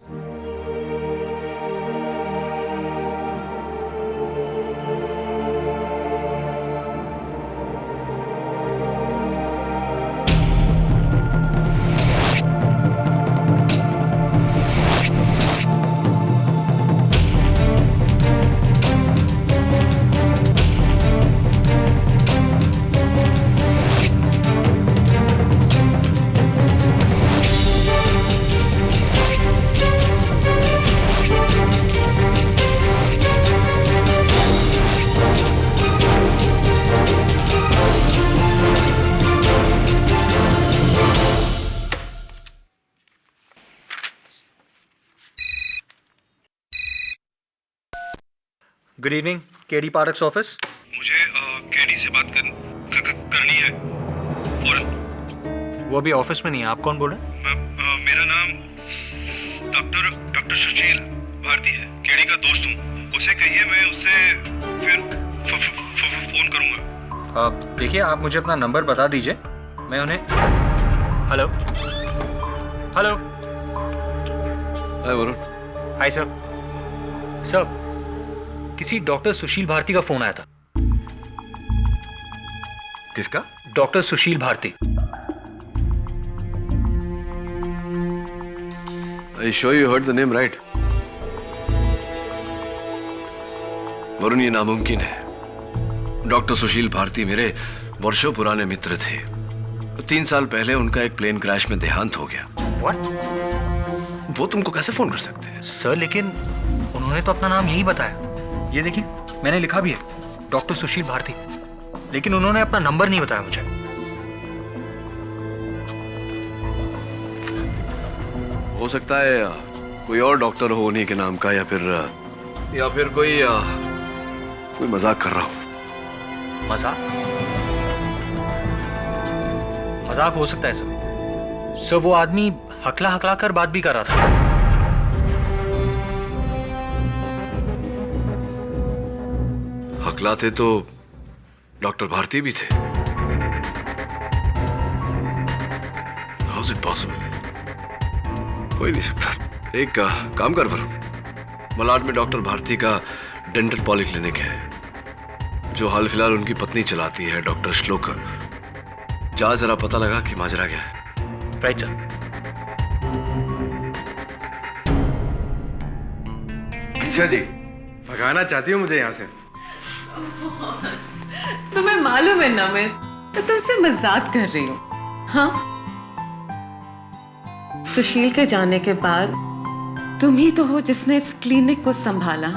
Good evening, KD parks office. मुझे KD से बात करनी है फौरन। वो अभी ऑफिस में नहीं है। आप कौन बोल रहे हैं? मेरा नाम डॉक्टर सुशील भारती है। केडी का दोस्त हूँ। उसे कहिए मैं उससे फिर फोन करूँगा। देखिए, आप मुझे अपना नंबर बता दीजिए, मैं उन्हें। Hello hello. Hi Varun. Hi sir. Sir, किसी डॉक्टर सुशील भारती का फोन आया था। किसका? Doctor Sushil Bharti. I sure you heard the name right? Varun, ये नामुमकिन है। डॉक्टर सुशील भारती मेरे वर्षों पुराने मित्र थे। 3 साल पहले उनका एक प्लेन क्रैश में देहांत हो गया। What? वो तुमको कैसे फोन कर सकते हैं? सर, लेकिन उन्होंने तो अपना नाम यही बताया। ये देखिए, मैंने लिखा भी है, डॉक्टर सुशील भारती, लेकिन उन्होंने अपना नंबर नहीं बताया मुझे। हो सकता है कोई और डॉक्टर हो उन्हीं के नाम का, या फिर कोई मजाक कर रहा हो। मजाक? मजाक हो सकता है सर। सर, वो आदमी हकला हकला कर बात भी कर रहा था। हकलाते तो डॉक्टर भारती भी थे। How is it possible? हो ही नहीं सकता। एक काम कर वरुण, मलाड में डॉक्टर भारती का डेंटल पॉलीक्लिनिक है, जो हाल फिलहाल उनकी पत्नी चलाती है, डॉक्टर श्लोका। जा जरा पता लगा कि माजरा क्या है। Right sir. अच्छा जी, भगाना चाहती हो मुझे यहाँ से? तुम्हें मालूम है ना, मैं तो तुमसे मजाक कर रही हूँ। हाँ, सुशील के जाने के बाद तुम ही तो हो जिसने इस क्लिनिक को संभाला,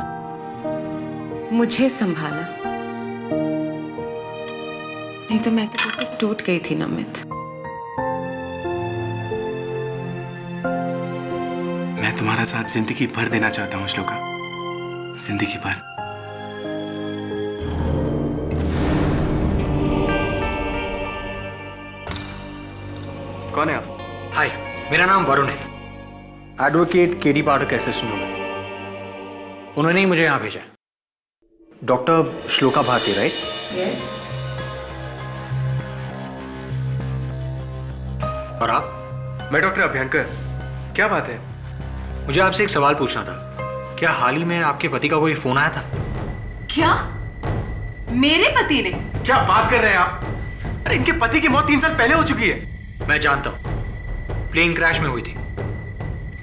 मुझे संभाला। नहीं तो मैं तो बिल्कुल टूट गई थी नमित। मैं तुम्हारा साथ जिंदगी भर देना चाहता हूँ श्लोका, जिंदगी भर। कौन है आप? हाय, मेरा नाम वरुण है। एडवोकेट केडी पाठक असिस्टेंट हूँ मैं। उन्होंने ही मुझे यहाँ भेजा। Doctor Shloka Bharti, right? और आप? मैं डॉक्टर अभ्यंकर। क्या बात है? मुझे आपसे एक सवाल पूछना था। क्या हाल ही में आपके पति का कोई फोन आया था? क्या? मेरे पति ने? क्या बात कर रहे हैं आप? अरे इनके पति की मौत 3 साल पहले हो चुकी है। मैं जानता हूँ, प्लेन क्रैश में हुई थी।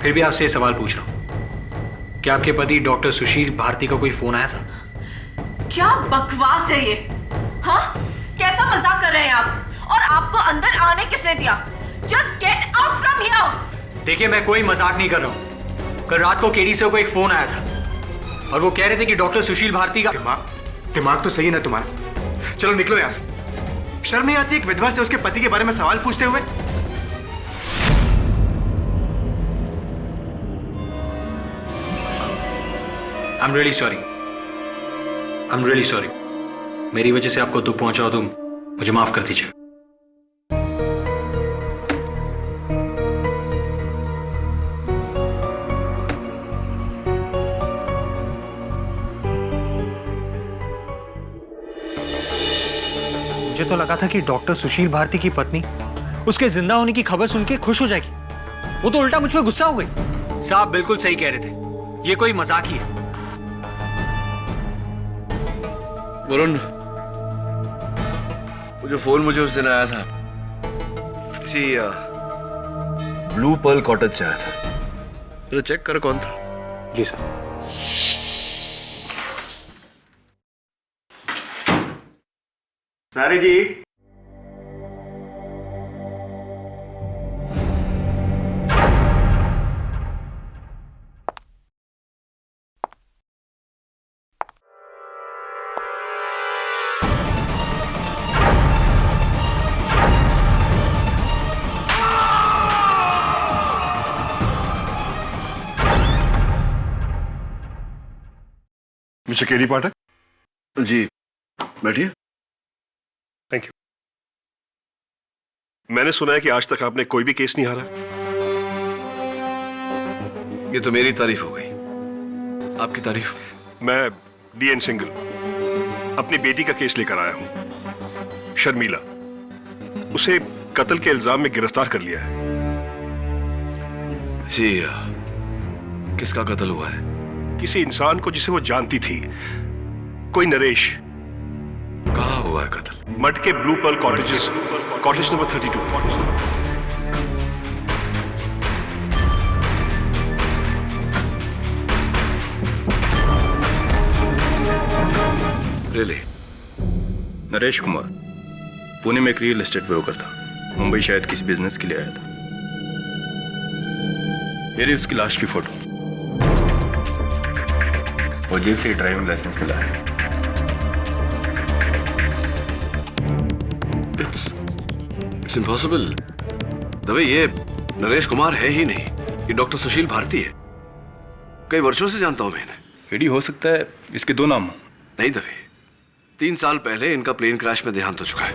फिर भी आपसे ये सवाल पूछ रहा हूँ, क्या आपके पति डॉक्टर सुशील भारती का कोई फोन आया था? क्या बकवास है ये? हाँ, कैसा मजाक कर रहे हैं आप? और आपको अंदर आने किसने दिया? Just get out from here! देखिए, मैं कोई मजाक नहीं कर रहा हूँ। कल रात को केडी से कोई एक फोन आया था और वो कह रहे थे कि डॉक्टर सुशील भारती का। दिमाग तो सही है ना तुम्हारा? चलो निकलो यहाँ से। शर्म नहीं आती एक विधवा से उसके पति के बारे में सवाल पूछते हुए? I'm really sorry. I'm really sorry. मेरी वजह से आपको दुख पहुंचा हो तो मुझे माफ कर दीजिए। मुझे तो लगा था कि डॉक्टर सुशील भारती की पत्नी उसके जिंदा होने की खबर सुन के खुश हो जाएगी। वो तो उल्टा मुझ पर गुस्सा हो गई। साहब बिल्कुल सही कह रहे थे, ये कोई मजाक ही है। वरुण, वो जो फोन मुझे उस दिन आया था किसी ब्लू पर्ल कॉटेज से आया था, जरा चेक कर कौन था। जी सर। सारी जी, मिस्टर केडी पाठक। जी बैठिए। Thank you. मैंने सुना है कि आज तक आपने कोई भी केस नहीं हारा। ये तो मेरी तारीफ हो गई, आपकी तारीफ? मैं डीएन सिंगल अपनी बेटी का केस लेकर आया हूं, शर्मिला। उसे कत्ल के इल्जाम में गिरफ्तार कर लिया है। जी, किसका कत्ल हुआ है? किसी इंसान को जिसे वो जानती थी, कोई नरेश। कहाँ हुआ है कत्ल? मड के blue pearl cottages, cottage number 32। Really? Naresh Kumar Pune में एक रियल एस्टेट ब्रोकर था। मुंबई शायद किसी बिजनेस के लिए आया था। ये रही उसकी लाश की फोटो। वो जेब से ड्राइविंग लाइसेंस मिला है। It's impossible. दवे, ये नरेश कुमार है ही नहीं, ये डॉक्टर सुशील भारती है। कई वर्षों से जानता हूं मैं इन्हें। केडी, हो सकता है इसके दो नाम हो। नहीं दवे, 3 साल पहले इनका प्लेन क्रैश में देहांत हो चुका है।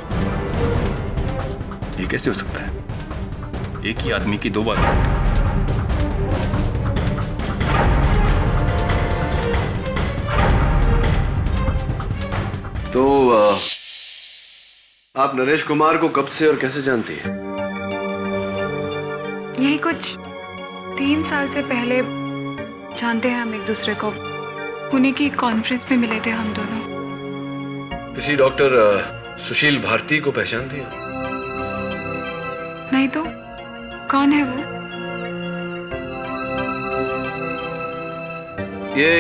ये कैसे हो सकता है? एक ही आदमी की दो बार मौत। तो आप नरेश कुमार को कब से और कैसे जानती हैं? यही कुछ 3 साल से पहले जानते हैं हम एक दूसरे को। पुणे की कॉन्फ्रेंस में मिले थे हम दोनों। किसी डॉक्टर सुशील भारती को पहचानती हैं? नहीं तो कौन है वो? ये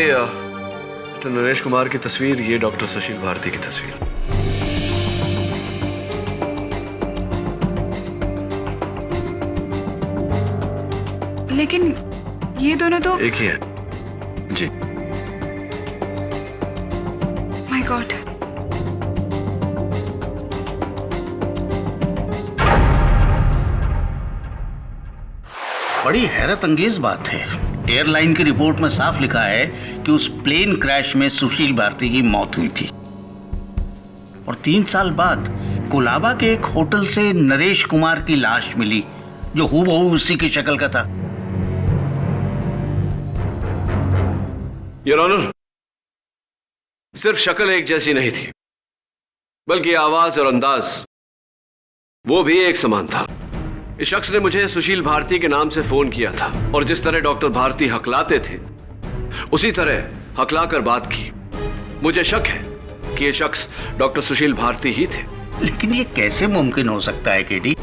मिस्टर नरेश कुमार की तस्वीर, ये डॉक्टर सुशील भारती की तस्वीर। लेकिन ये दोनों तो एक ही है। जी। My God. बड़ी हैरत अंगेज बात है। एयरलाइन की रिपोर्ट में साफ लिखा है कि उस प्लेन क्रैश में सुशील भारती की मौत हुई थी और 3 साल बाद कोलाबा के एक होटल से नरेश कुमार की लाश मिली, जो हूबहू उसी की शक्ल का था। योर ऑनर, सिर्फ शक्ल एक जैसी नहीं थी, बल्कि आवाज और अंदाज वो भी एक समान था। इस शख्स ने मुझे सुशील भारती के नाम से फोन किया था और जिस तरह डॉक्टर भारती हकलाते थे, उसी तरह हकलाकर बात की। मुझे शक है कि ये शख्स डॉक्टर सुशील भारती ही थे। लेकिन ये कैसे मुमकिन हो सकता है केडी?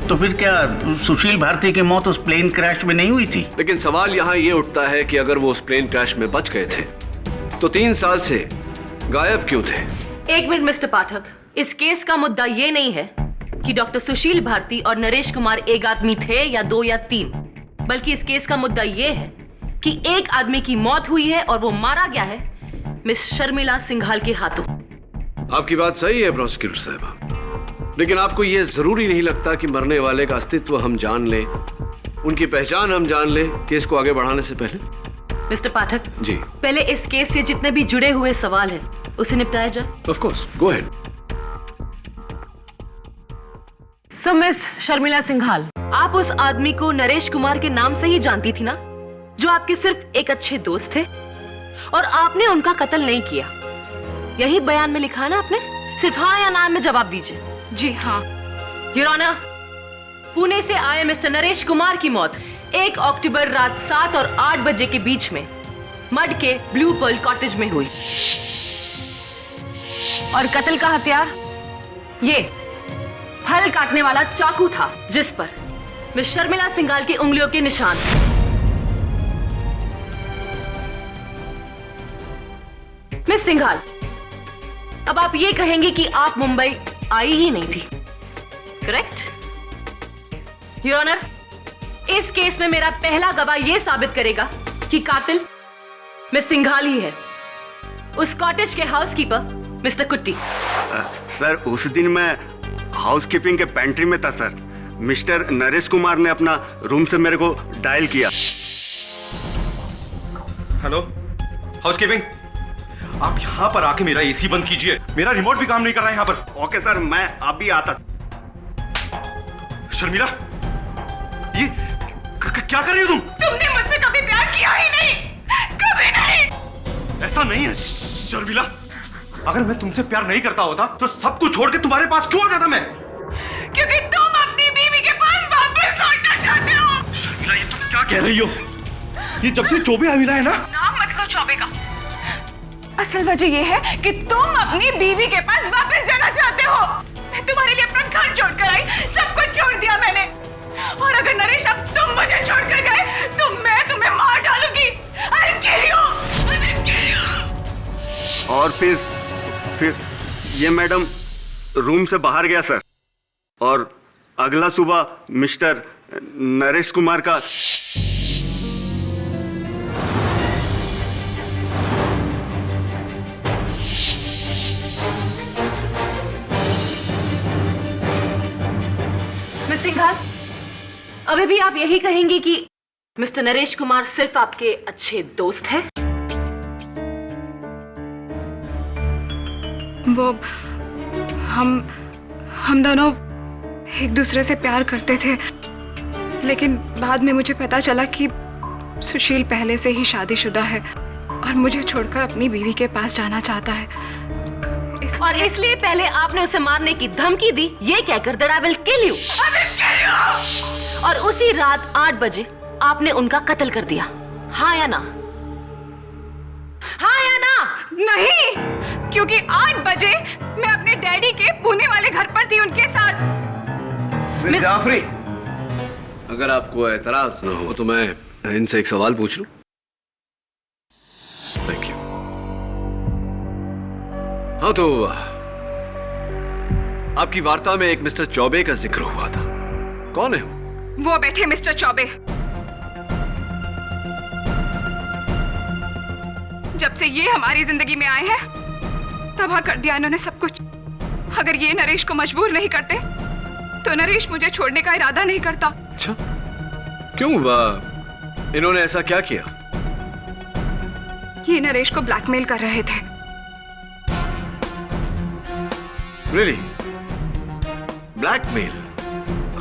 तो फिर क्या सुशील भारती की मौत उस प्लेन क्रैश में नहीं हुई थी? लेकिन सवाल यहां यह उठता है कि अगर वो उस प्लेन क्रैश में बच गए थे तो 3 साल से गायब क्यों थे? एक मिनट मिस्टर पाठक, इस केस का मुद्दा ये नहीं है कि डॉक्टर सुशील भारती और नरेश कुमार एक आदमी थे या 2 या 3, बल्कि इस केस का मुद्दा ये है कि एक आदमी की मौत हुई है और वो मारा गया है मिस शर्मिला सिंघाल के हाथों। आपकी बात सही है प्रोसिक्यूटर साहब, लेकिन आपको यह जरूरी नहीं लगता कि मरने वाले का अस्तित्व हम जान लें, उनकी पहचान हम जान लें केस को आगे बढ़ाने से पहले? मिस्टर पाठक जी, पहले इस केस से जितने भी जुड़े हुए सवाल हैं उसे निपटाया जाए। Of course, go ahead. So miss Sharmila Singhal, आप उस आदमी को नरेश कुमार के नाम से ही जानती थी ना, जो आपके सिर्फ एक अच्छे दोस्त थे, और आपने उनका कत्ल नहीं किया। यही बयान में लिखा है ना आपने? सिर्फ हाँ या ना में जवाब दीजिए। जी हाँ। योर ऑनर, पुणे से आए मिस्टर नरेश कुमार की मौत 1 अक्टूबर रात 7 और 8 बजे के बीच में मड के ब्लू पर्ल कॉटेज में हुई। और कत्ल का हथियार ये फल काटने वाला चाकू था, जिस पर मिस शर्मिला सिंघाल की उंगलियों के निशान। मिस सिंघाल, अब आप ये कहेंगे कि आप मुंबई आई ही नहीं थी, करेक्ट? योर ऑनर, इस केस में मेरा पहला गवाह यह साबित करेगा कि कातिल मिस सिंघाल ही है, उस कॉटेज के हाउसकीपर मिस्टर कुट्टी। सर, उस दिन मैं हाउसकीपिंग के पेंट्री में था सर। मिस्टर नरेश कुमार ने अपना रूम से मेरे को डायल किया। हेलो हाउसकीपिंग, आप यहाँ पर आके मेरा एसी बंद कीजिए, मेरा रिमोट भी काम नहीं कर रहा है यहाँ पर। ओके सर, मैं अभी आता। शर्मिला, ये क्या कर रही हो तुम? तुमने मुझसे कभी प्यार किया ही नहीं, कभी नहीं। ऐसा नहीं है शर्मिला, अगर मैं तुमसे प्यार नहीं करता होता तो सब कुछ छोड़ के तुम्हारे पास क्यों आ जाता मैं? क्योंकि तुम अपनी बीवी के पास वापस लौटना चाहते हो। शर्मिला, ये तुम क्या कह रही हो? ये जब से चौबे मिला है ना। नाम मत लो चौबे का। असल वजह यह है कि तुम अपनी बीवी के पास वापस जाना चाहते हो। मैं तुम्हारे लिए अपना घर छोड़कर आई, सब कुछ छोड़ दिया मैंने। और अगर नरेश अब तुम मुझे छोड़कर गए तो मैं तुम्हें मार डालूंगी। I'll kill you! I will kill you! और फिर ये मैडम रूम से बाहर गया सर, और अगला सुबह मिस्टर नरेश कुमार का मिस सिंघाल, अभी भी आप यही कहेंगी कि मिस्टर नरेश कुमार सिर्फ आपके अच्छे दोस्त हैं? वो हम दोनों एक दूसरे से प्यार करते थे, लेकिन बाद में मुझे पता चला कि सुशील पहले से ही शादीशुदा है और मुझे छोड़कर अपनी बीवी के पास जाना चाहता है। और इसलिए पहले आपने उसे मारने की धमकी दी, ये कहकर that I will kill you. और उसी रात 8 बजे आपने उनका कत्ल कर दिया, हाँ या ना? हाँ या ना? नहीं, क्योंकि 8 बजे मैं अपने डैडी के पुणे वाले घर पर थी उनके साथ। मिस जाफरी, अगर आपको एतराज न हो तो मैं इनसे एक सवाल पूछ लूं? Thank you. हाँ, तो आपकी वार्ता में एक मिस्टर चौबे का जिक्र हुआ था, कौन है वो बैठे मिस्टर चौबे। जब से ये हमारी जिंदगी में आए हैं, तबाह कर दिया इन्होंने सब कुछ। अगर ये नरेश को मजबूर नहीं करते तो नरेश मुझे छोड़ने का इरादा नहीं करता। अच्छा, क्यों? इन्होंने ऐसा क्या किया? ये नरेश को ब्लैकमेल कर रहे थे। रियली? ब्लैकमेल?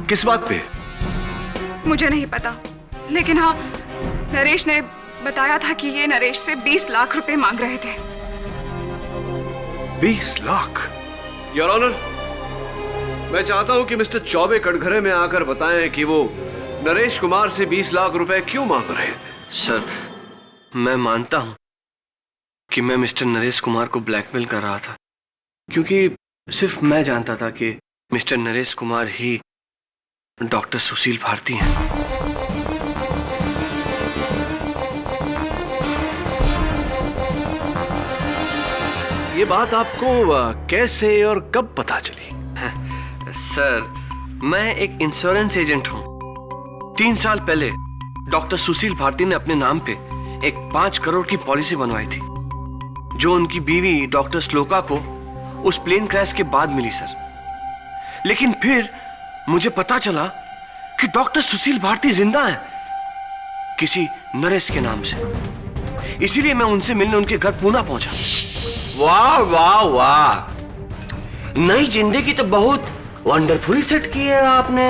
किस बात पे? मुझे नहीं पता, लेकिन हाँ, नरेश ने बताया था कि ये नरेश से 20 लाख रुपए मांग रहे थे। 20 लाख? योर ऑनर, मैं चाहता हूं कि मिस्टर चौबे कटघरे में आकर बताएं कि वो नरेश कुमार से 20 लाख रुपए क्यों मांग रहे हैं। सर, मैं मानता हूं कि मैं मिस्टर नरेश कुमार को ब्लैकमेल कर रहा था, क्योंकि सिर्फ मैं जानता था कि मिस्टर नरेश कुमार ही डॉक्टर सुशील भारती हैं। ये बात आपको कैसे और कब पता चली? सर, मैं एक इंश्योरेंस एजेंट हूं। 3 साल पहले डॉक्टर सुशील भारती ने अपने नाम पे एक 5 करोड़ की पॉलिसी बनवाई थी, जो उनकी बीवी डॉक्टर श्लोका को उस प्लेन क्रैश के बाद मिली सर। लेकिन फिर मुझे पता चला कि डॉक्टर सुशील भारती जिंदा हैं, किसी नरेश के नाम से। इसीलिए मैं उनसे मिलने उनके घर पुणे पहुंचा। वाह वाह वाह, नई जिंदगी तो बहुत वंडरफुली सेट की है आपने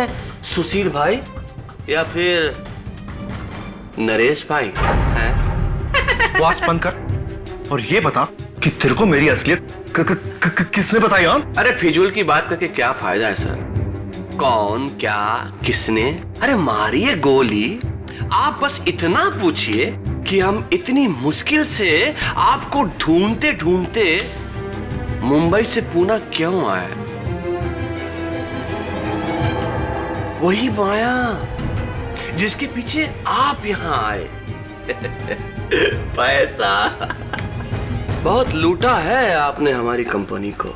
सुशील भाई, या फिर नरेश भाई हैं? बकवास बंद कर और ये बता कि तेरे को मेरी असलियत किसने बताई? हाँ, अरे फिजूल की बात करके क्या फायदा है सर? कौन, क्या, किसने? अरे मारिए गोली आप बस इतना पूछिए कि हम इतनी मुश्किल से आपको ढूंढते ढूंढते मुंबई से पूना क्यों आए? वही माया जिसके पीछे आप यहां आए। पैसा बहुत लूटा है आपने हमारी कंपनी को।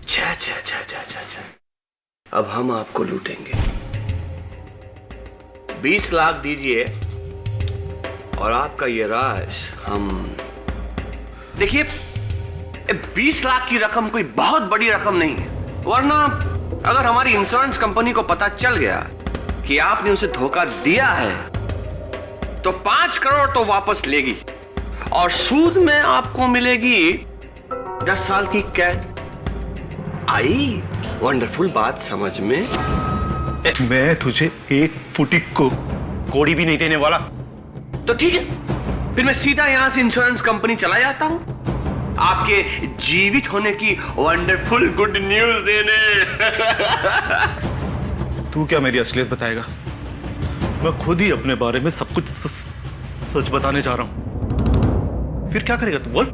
छह छह छह छह छह छह। अब हम आपको लूटेंगे। 20 लाख दीजिए और आपका ये राज हम। देखिए, 20 लाख की रकम कोई बहुत बड़ी रकम नहीं है, वरना अगर हमारी इंश्योरेंस कंपनी को पता चल गया कि आपने उसे धोखा दिया है तो 5 करोड़ तो वापस लेगी और सूद में आपको मिलेगी 10 साल की कैद। आई वंडरफुल बात समझ में? मैं तुझे एक फुटी को कोड़ी भी नहीं देने वाला। तो ठीक है, फिर मैं सीधा यहां से इंश्योरेंस कंपनी चला जाता हूं आपके जीवित होने की वंडरफुल गुड न्यूज देने। तू क्या मेरी असलियत बताएगा? मैं खुद ही अपने बारे में सब कुछ सच बताने जा रहा हूं। फिर क्या करेगा तू? बोल।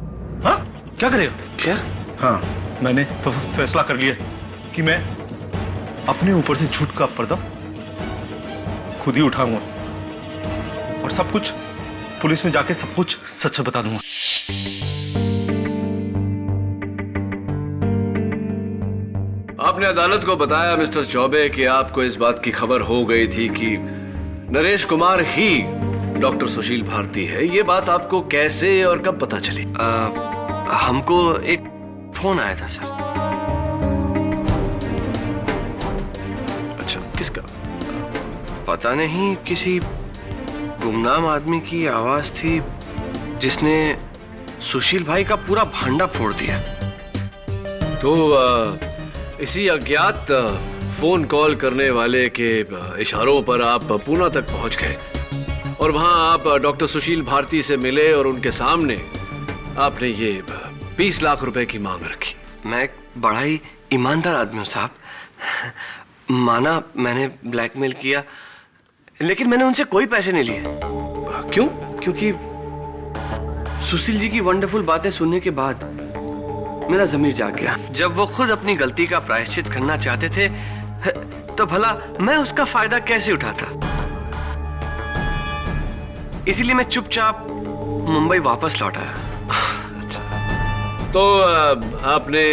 हाँ, क्या करेगा? क्या? हाँ, मैंने फैसला कर लिया कि मैं अपने ऊपर से झूठ का पर्दा खुद ही उठाऊंगा और सब कुछ पुलिस में जाके सब कुछ सच बता दूंगा। आपने अदालत को बताया मिस्टर चौबे कि आपको इस बात की खबर हो गई थी कि नरेश कुमार ही डॉक्टर सुशील भारती है। ये बात आपको कैसे और कब पता चली? हमको एक फोन आया था सर। अच्छा, किसका? पता नहीं, किसी गुमनाम आदमी की आवाज थी जिसने सुशील भाई का पूरा भांडा फोड़ दिया। तो इसी अज्ञात फोन कॉल करने वाले के इशारों पर आप पूना तक पहुंच गए और वहां आप डॉक्टर सुशील भारती से मिले और उनके सामने आपने ये 20 लाख रुपए की मांग रखी। मैं एक बड़ा ही ईमानदार आदमी हूं साहब। माना मैंने ब्लैकमेल किया, लेकिन मैंने उनसे कोई पैसे नहीं लिए। क्यों? क्योंकि सुशील जी की वंडरफुल बातें सुनने के बाद मेरा ज़मीर जाग गया। जब वो खुद अपनी गलती का प्रायश्चित करना चाहते थे तो भला मैं उसका फायदा कैसे उठाता? इसीलिए मैं चुपचाप मुंबई वापस लौट आया। तो आपने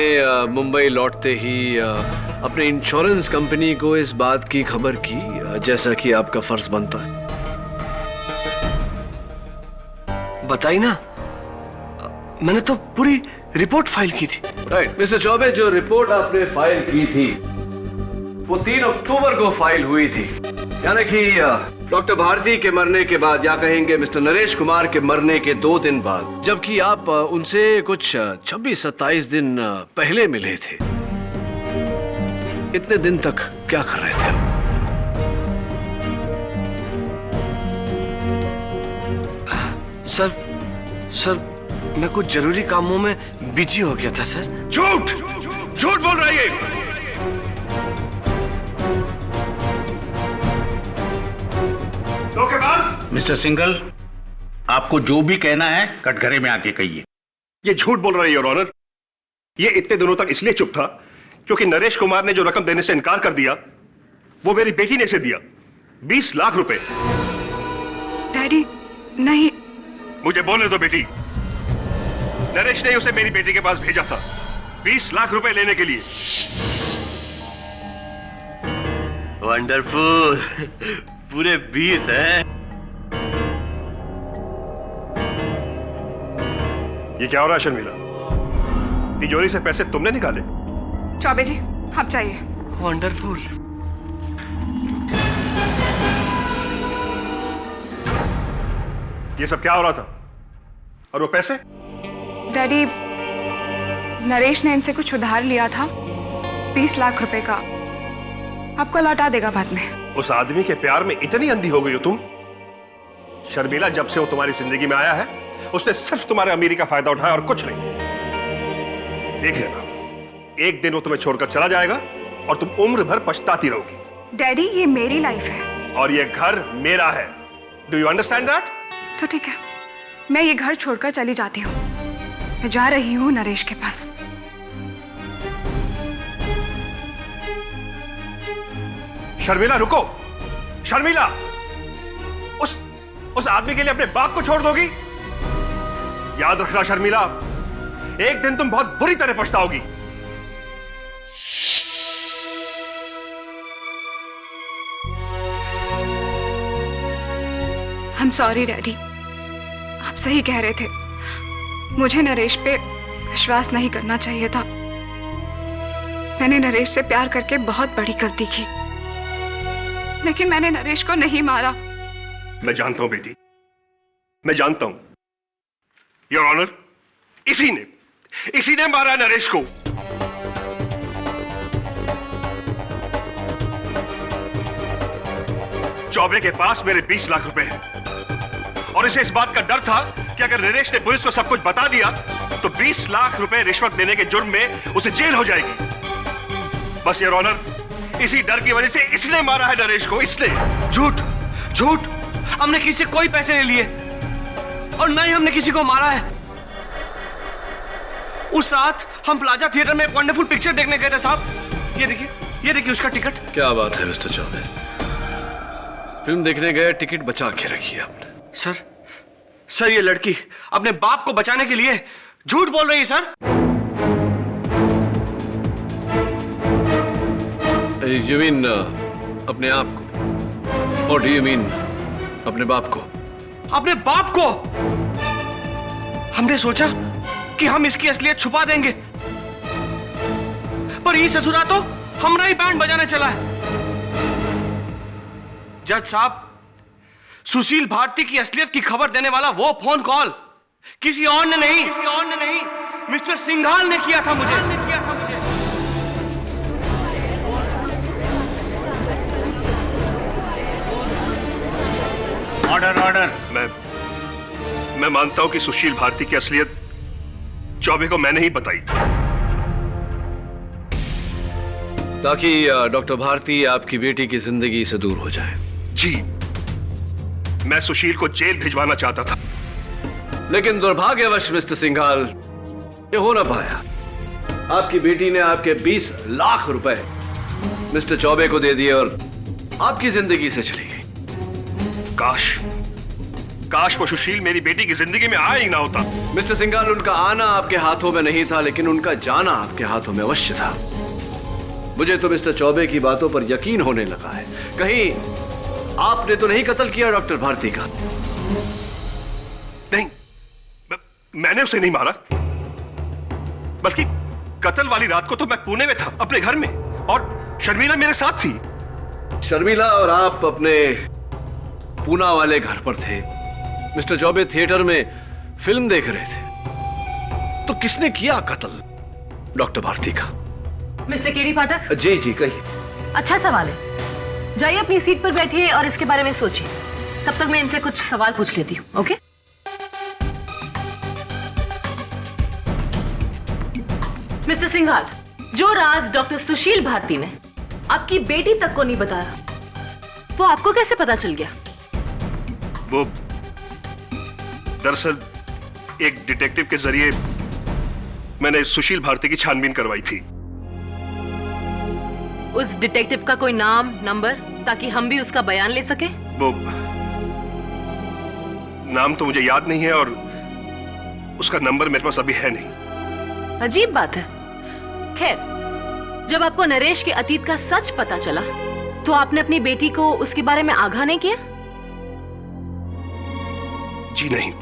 मुंबई लौटते ही अपने इंश्योरेंस कंपनी को इस बात की खबर की, जैसा कि आपका फर्ज बनता है। बताई ना, मैंने तो पूरी रिपोर्ट फाइल की थी। राइट मिस्टर चौबे, जो रिपोर्ट आपने फाइल की थी वो 3 अक्टूबर को फाइल हुई थी, यानी कि डॉक्टर भारती के मरने के बाद, या कहेंगे मिस्टर नरेश कुमार के मरने के 2 दिन बाद, जबकि आप उनसे कुछ 26-27 दिन पहले मिले थे। इतने दिन तक क्या कर रहे थे आप? सर मैं कुछ जरूरी कामों में बिजी हो गया था सर। झूठ झूठ बोल रही है। धोखेबाज। मिस्टर सिंघल, आपको जो भी कहना है कटघरे में आके कहिए। ये झूठ बोल रही है योर ऑनर। ये इतने दिनों तक इसलिए चुप था क्योंकि नरेश कुमार ने जो रकम देने से इनकार कर दिया वो मेरी बेटी ने इसे दिया, 20 लाख रुपए। डैडी नहीं। मुझे बोलने दो बेटी। नरेश ने उसे मेरी बेटी के पास भेजा था 20 लाख रुपए लेने के लिए। वंडरफुल, पूरे 20 हैं। ये क्या हो रहा है शर्मिला? तिजोरी से पैसे तुमने निकाले? चौबे जी, आप चाहिए। वंडरफुल। ये सब क्या हो रहा था? और वो पैसे? डैडी, नरेश ने इनसे कुछ उधार लिया था, 20 लाख रुपए का। आपको लौटा देगा बाद में। उस आदमी के प्यार में इतनी अंधी हो गई हो तुम? शर्मिला, जब से वो तुम्हारी जिंदगी में आया है उसने सिर्फ तुम्हारे अमीरी का फायदा उठाया और कुछ नहीं। देख लेना, एक दिन वो तुम्हें छोड़कर चला जाएगा और तुम उम्र भर पछताती रहोगी। डैडी, ये मेरी लाइफ है और ये घर मेरा है। Do you understand that? तो ठीक है, मैं ये घर छोड़कर चली जाती हूँ। मैं जा रही हूँ नरेश के पास। शर्मिला रुको, शर्मिला, उस आदमी के लिए अपने बाप को छोड़ दोगी? याद रखना शर्मिला, एक दिन तुम बहुत बुरी तरह पछताओगी। I'm sorry डैडी, आप सही कह रहे थे। मुझे नरेश पे विश्वास नहीं करना चाहिए था। मैंने नरेश से प्यार करके बहुत बड़ी गलती की, लेकिन मैंने नरेश को नहीं मारा। मैं जानता हूं बेटी, मैं जानता हूं। योर ऑनर, इसी ने मारा नरेश को। चौबे के पास मेरे 20 लाख रुपए हैं और इसे इस बात का डर था कि अगर नरेश ने पुलिस को सब कुछ बता दिया तो 20 लाख रुपए रिश्वत देने के जुर्म में उसे जेल हो जाएगी। बस योर ऑनर, इसी डर की वजह से इसने मारा है नरेश को, इसने। झूठ, झूठ, हमने किसी से कोई पैसे नहीं लिए और न ही हमने किसी को मारा है। उस रात हम प्लाजा थिएटर में एक वंडरफुल पिक्चर देखने गए थे साहब। ये देखिए उसका टिकट। क्या बात है मिस्टर चौबे, फिल्म देखने गए, टिकट बचा के रखी है आपने। सर ये लड़की अपने बाप को बचाने के लिए झूठ बोल रही है सर। यू मीन अपने आप को, और डू यू मीन अपने बाप को? अपने बाप को। हमने सोचा कि हम इसकी असलियत छुपा देंगे, पर ये ससुरा तो हमारा ही बैंड बजाने चला है। जज साहब, सुशील भारती की असलियत की खबर देने वाला वो फोन कॉल किसी और ने नहीं, मिस्टर सिंघाल ने किया था मुझे। ऑर्डर। मैं मानता हूं कि सुशील भारती की असलियत चौबे को मैंने ही बताई, ताकि डॉक्टर भारती आपकी बेटी की जिंदगी से दूर हो जाए। जी, मैं सुशील को जेल भिजवाना चाहता था, लेकिन दुर्भाग्यवश मिस्टर सिंघाल ये हो ना पाया। आपकी बेटी ने आपके 20 लाख रुपए मिस्टर चौबे को दे दिए और आपकी जिंदगी से चली गई। काश वो सुशील मेरी बेटी की जिंदगी में आया ही ना होता। मिस्टर सिंघाल, उनका आना आपके हाथों में नहीं था, लेकिन उनका जाना आपके हाथों में अवश्य था। मुझे तो मिस्टर चौबे की बातों पर यकीन होने लगा है। कहीं आपने तो नहीं कत्ल किया डॉक्टर भारती का? नहीं, मैंने उसे नहीं मारा, बल्कि कत्ल वाली रात को तो मैं पुणे में था, अपने घर में, और शर्मिला मेरे साथ थी। शर्मिला और आप अपने पूना वाले घर पर थे। मिस्टर चौबे थिएटर में फिल्म देख रहे थे। तो किसने किया कत्ल डॉक्टर भारती का? मिस्टर केडी पाठक। जी कहिए। अच्छा सवाल है, जाइए अपनी सीट पर बैठिए और इसके बारे में सोचिए। तब तक मैं इनसे कुछ सवाल पूछ लेती हूँ। ओके? मिस्टर सिंघाल, जो राज डॉक्टर सुशील भारती ने आपकी बेटी तक को नहीं बताया, वो आपको कैसे पता चल गया? वो दरअसल एक डिटेक्टिव के जरिए मैंने सुशील भारती की छानबीन करवाई थी। उस डिटेक्टिव का कोई नाम, नंबर, ताकि हम भी उसका बयान ले सके? वो नाम तो मुझे याद नहीं है और उसका नंबर मेरे पास अभी है नहीं। अजीब बात है। खैर, जब आपको नरेश के अतीत का सच पता चला तो आपने अपनी बेटी को उसके बारे में आगाह नहीं किया? जी नहीं।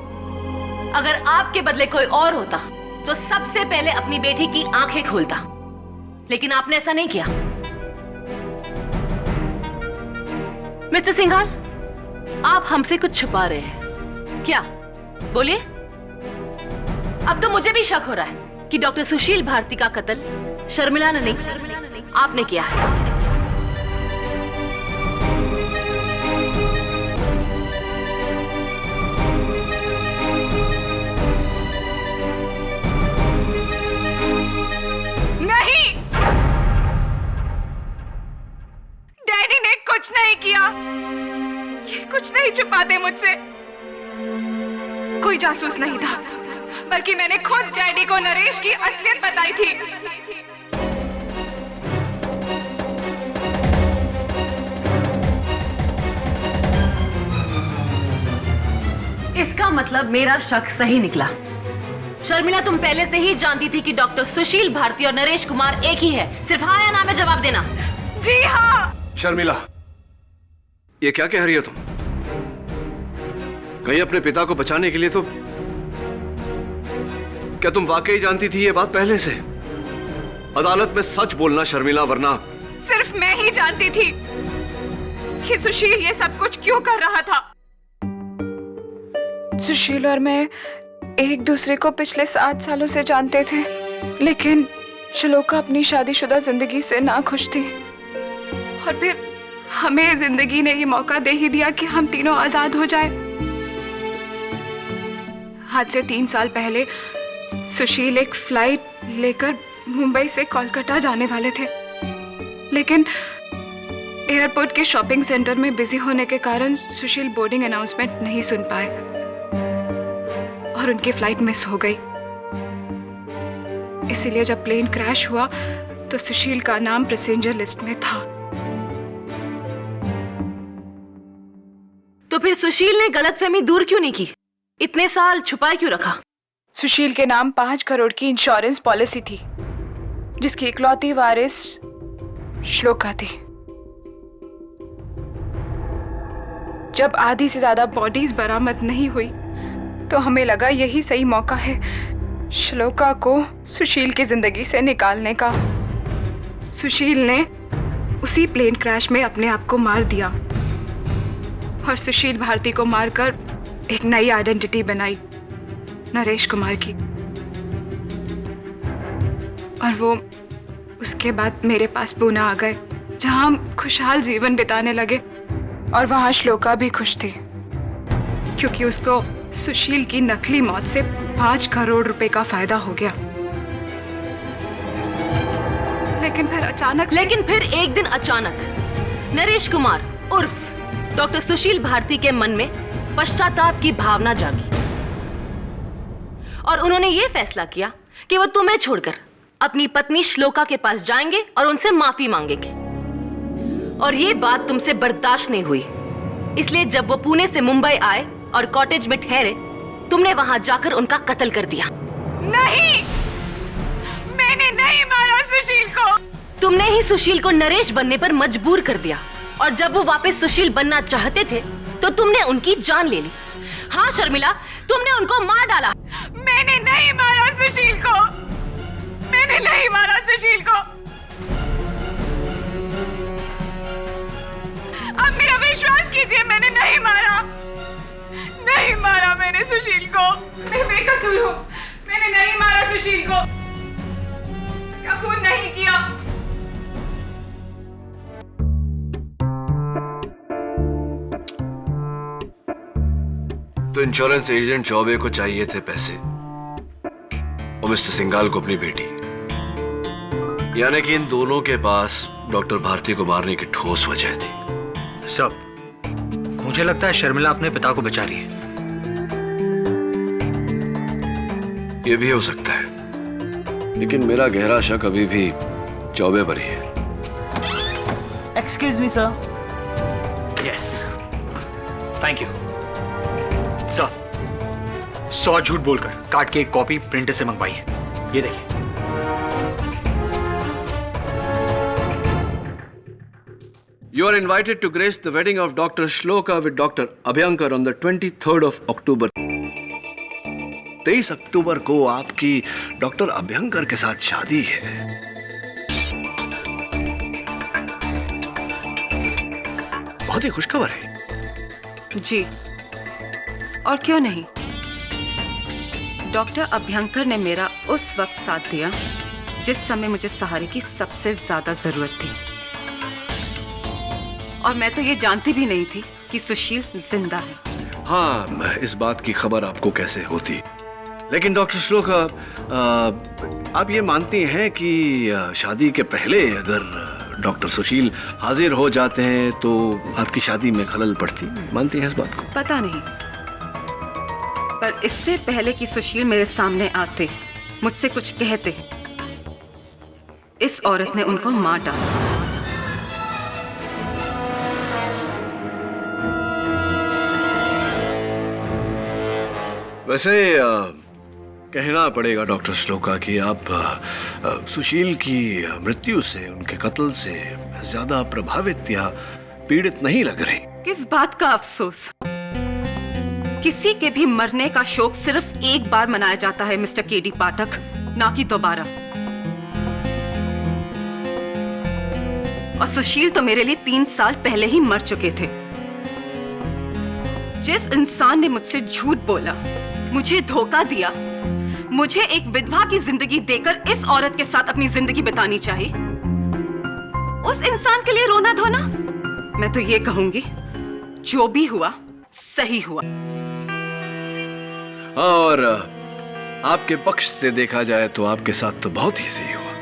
अगर आपके बदले कोई और होता तो सबसे पहले अपनी बेटी की आंखें खोलता, लेकिन आपने ऐसा नहीं किया। मिस्टर सिंघाल, आप हमसे कुछ छुपा रहे हैं क्या? बोलिए। अब तो मुझे भी शक हो रहा है कि डॉक्टर सुशील भारती का कत्ल शर्मिला ने नहीं, आपने किया है। नहीं, डैडी ने कुछ नहीं किया। ये कुछ नहीं छुपाते मुझसे। कोई जासूस नहीं था, बल्कि मैंने खुद डैडी को नरेश की असलियत बताई थी। इसका मतलब मेरा शक सही निकला। शर्मिला, तुम पहले से ही जानती थी कि डॉक्टर सुशील भारती और नरेश कुमार एक ही है। सिर्फ हाँ या ना में जवाब देना। जी हाँ। शर्मिला, ये क्या कह रही हो तुम? कहीं अपने पिता को बचाने के लिए तो क्या तुम वाकई जानती थी ये बात पहले से? अदालत में सच बोलना शर्मिला, वरना। सिर्फ मैं ही जानती थी कि सुशील ये सब कुछ क्यों कर रहा था। सुशील और मैं एक दूसरे को पिछले 7 सालों से जानते थे, लेकिन श्लोका अपनी शादीशुदा जिंदगी से ना खुश थी। और फिर हमें जिंदगी ने ये मौका दे ही दिया कि हम तीनों आजाद हो जाएं। आज से 3 साल पहले सुशील एक फ्लाइट लेकर मुंबई से कोलकाता जाने वाले थे, लेकिन एयरपोर्ट के शॉपिंग सेंटर में बिजी होने के कारण सुशील बोर्डिंग अनाउंसमेंट नहीं सुन पाए और उनकी फ्लाइट मिस हो गई। इसीलिए जब प्लेन क्रैश हुआ तो सुशील का नाम पैसेंजर लिस्ट में था। तो फिर सुशील ने गलतफहमी दूर क्यों नहीं की? इतने साल छुपाए क्यों रखा? सुशील के नाम 5 करोड़ की इंश्योरेंस पॉलिसी थी, जिसकी इकलौती वारिस श्लोका थी। जब आधी से ज्यादा बॉडीज बरामद नहीं हुई तो हमें लगा यही सही मौका है श्लोका को सुशील की जिंदगी से निकालने का। सुशील ने उसी प्लेन क्रैश में अपने आप को मार दिया और सुशील भारती को मारकर एक नई आइडेंटिटी बनाई, नरेश कुमार की। और वो उसके बाद मेरे पास पुणे आ गए, जहां हम खुशहाल जीवन बिताने लगे। और वहां श्लोका भी खुश थी, क्योंकि उसको सुशील की नकली मौत से 5 करोड़ रुपए का फायदा हो गया। लेकिन फिर एक दिन अचानक नरेश कुमार उर्फ डॉक्टर सुशील भारती के मन में पश्चाताप की भावना जागी और उन्होंने ये फैसला किया कि वो तुम्हें छोड़कर अपनी पत्नी श्लोका के पास जाएंगे और उनसे माफी मांगेंगे। और ये बात तुमसे बर्दाश्त नहीं हुई, इसलिए जब वो पुणे से मुंबई आए और कॉटेज में ठहरे, तुमने वहां जाकर उनका कत्ल कर दिया। नहीं, मैंने नहीं मारा सुशील को। तुमने ही सुशील को नरेश बनने पर मजबूर कर दिया, और जब वो वापस सुशील बनना चाहते थे तो तुमने उनकी जान ले ली। हाँ शर्मिला, तुमने उनको मार डाला। मैंने नहीं मारा सुशील को, मैंने नहीं मारा सुशील को। अब मेरा विश्वास कीजिए, मैंने नहीं मारा, नहीं मारा मैंने सुशील को। मैं बेकसूर हूँ, मैंने नहीं मारा सुशील को, क्या खून नहीं किया। तो इंश्योरेंस एजेंट चौबे को चाहिए थे पैसे और मिस्टर सिंघाल को अपनी बेटी, यानी कि इन दोनों के पास डॉक्टर भारती को मारने की ठोस वजह थी। सब मुझे लगता है शर्मिला अपने पिता को बचा रही है। ये भी हो सकता है, लेकिन मेरा गहरा शक अभी भी चौबे पर ही है। Excuse me sir. Yes, thank you sir. 100 झूठ बोलकर कार्ड की एक कॉपी प्रिंटर से मंगवाई है, ये देखिए। You are invited to grace the wedding of Dr. Shloka with Dr. Abhyankar on the 23rd of October. 23 अक्टूबर को आपकी डॉक्टर अभ्यंकर के साथ शादी है। बहुत ही खुशखबर है। जी, और क्यों नहीं। डॉक्टर अभ्यंकर ने मेरा उस वक्त साथ दिया जिस समय मुझे सहारे की सबसे ज्यादा जरूरत थी, और मैं तो ये जानती भी नहीं थी कि सुशील जिंदा है। हाँ, इस बात की खबर आपको कैसे होती? लेकिन डॉक्टर श्लोका, आप ये मानती हैं कि शादी के पहले अगर डॉक्टर सुशील हाजिर हो जाते हैं तो आपकी शादी में खलल पड़ती, मानती हैं इस बात को? पता नहीं, पर इससे पहले कि सुशील मेरे सामने आते, मुझसे कुछ कहते, इस औरत ने उनको मार डाला। वैसे कहना पड़ेगा डॉक्टर श्लोका कि आप सुशील की मृत्यु से, उनके कत्ल से ज्यादा प्रभावित या पीड़ित नहीं लग रही। किस बात का अफसोस? किसी के भी मरने का शोक सिर्फ एक बार मनाया जाता है मिस्टर केडी पाठक, ना कि दोबारा। और सुशील तो मेरे लिए 3 साल पहले ही मर चुके थे। जिस इंसान ने मुझसे झूठ बोला, मुझे धोखा दिया, मुझे एक विधवा की जिंदगी देकर इस औरत के साथ अपनी जिंदगी बितानी चाहिए, उस इंसान के लिए रोना धोना? मैं तो ये कहूंगी, जो भी हुआ सही हुआ। और आपके पक्ष से देखा जाए तो आपके साथ तो बहुत ही सही हुआ।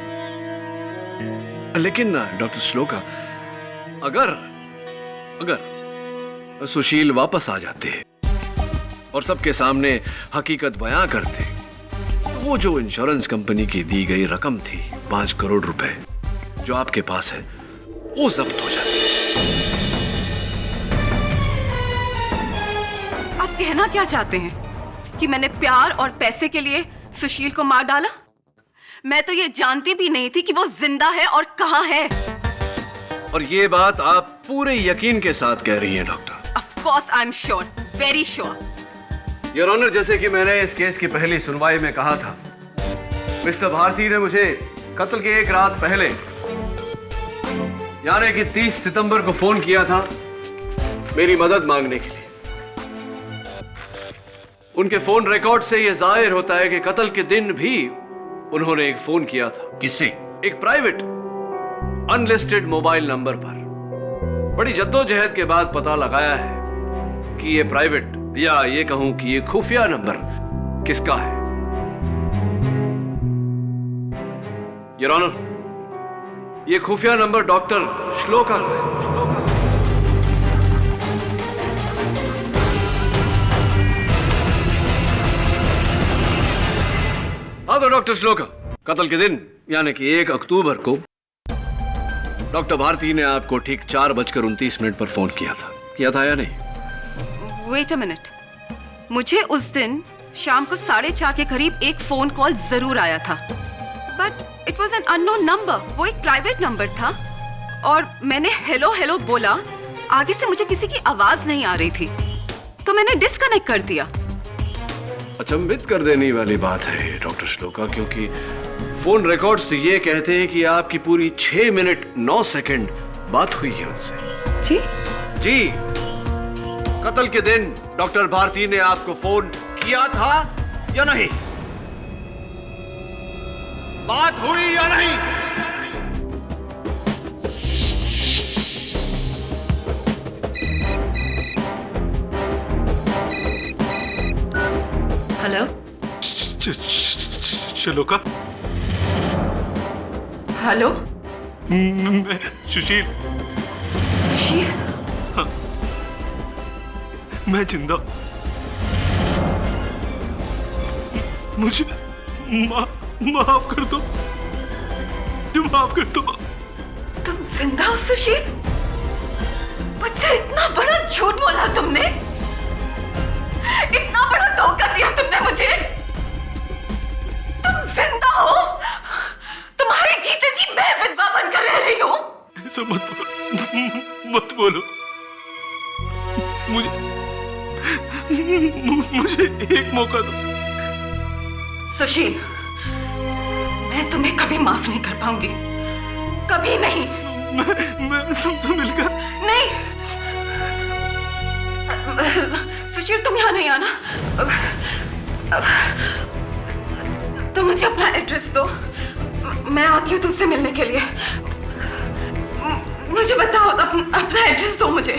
लेकिन डॉक्टर श्लोका, अगर सुशील वापस आ जाते और सबके सामने हकीकत बयां करते, तो वो जो इंश्योरेंस कंपनी की दी गई रकम थी 5 करोड़ रुपए जो आपके पास है, वो जब्त हो जाती। आप कहना क्या चाहते हैं कि मैंने प्यार और पैसे के लिए सुशील को मार डाला? मैं तो ये जानती भी नहीं थी कि वो जिंदा है और कहां है। और ये बात आप पूरे यकीन के साथ कह रही हैं doctor? Of course I'm sure, very sure. Your honour, जैसे कि मैंने इस केस की पहली सुनवाई में कहा था, मिस्टर भारती ने मुझे कत्ल के एक रात पहले, यानी कि 30 सितंबर को फोन किया था मेरी मदद मांगने के लिए। उनके फोन रिकॉर्ड से यह जाहिर होता है कि कत्ल के दिन भी उन्होंने एक फोन किया था। किससे? एक प्राइवेट अनलिस्टेड मोबाइल नंबर पर। बड़ी जद्दोजहद के बाद पता लगाया है कि ये प्राइवेट, या ये कहूं कि ये खुफिया नंबर किसका है। योर ऑनर, ये खुफिया नंबर डॉक्टर श्लोका का है। हाँ तो डॉक्टर श्लोका, कत्ल के दिन यानी कि 1 अक्टूबर को डॉक्टर भारती ने आपको ठीक 4:29 पर फोन किया था या नहीं? वेट अ मिनट, मुझे उस दिन शाम को 4:30 के करीब एक फोन कॉल जरूर आया था, but it was an unknown number. वो एक प्राइवेट नंबर था और मैंने हेलो हेलो बोला, आगे से मुझे किसी की आवाज नहीं आ रही थी, तो मैंने डिस्कनेक्ट कर दिया। अचंभित कर देने वाली बात है डॉक्टर श्लोका, क्योंकि फोन रिकॉर्ड्स तो ये कहते हैं कि आपकी पूरी 6 मिनट 9 सेकंड बात हुई है उनसे। जी, कत्ल के दिन डॉक्टर भारती ने आपको फोन किया था या नहीं? बात हुई या नहीं? हेलो श्लोका, हेलो, मैं सुशील। सुशील? हाँ, मैं जिंदा। मुझे माफ कर दो, माफ कर दो। तुम जिंदा हो सुशील? मुझसे इतना बड़ा झूठ बोला तुमने, इतना बड़ा धोखा दिया तुमने मुझे। तुम जिंदा हो? तुम्हारे जीते जी मैं विधवा बनकर रह रही हूं? ऐसा मत बोलो। मुझे एक मौका दो। सुशील, मैं तुम्हें कभी माफ नहीं कर पाऊंगी, कभी नहीं। मैं तुमसे मिलकर नहीं सुशील, तुम यहाँ नहीं आना। तुम मुझे अपना एड्रेस दो, मैं आती हूँ तुमसे मिलने के लिए। मुझे बताओ, अपना एड्रेस दो मुझे।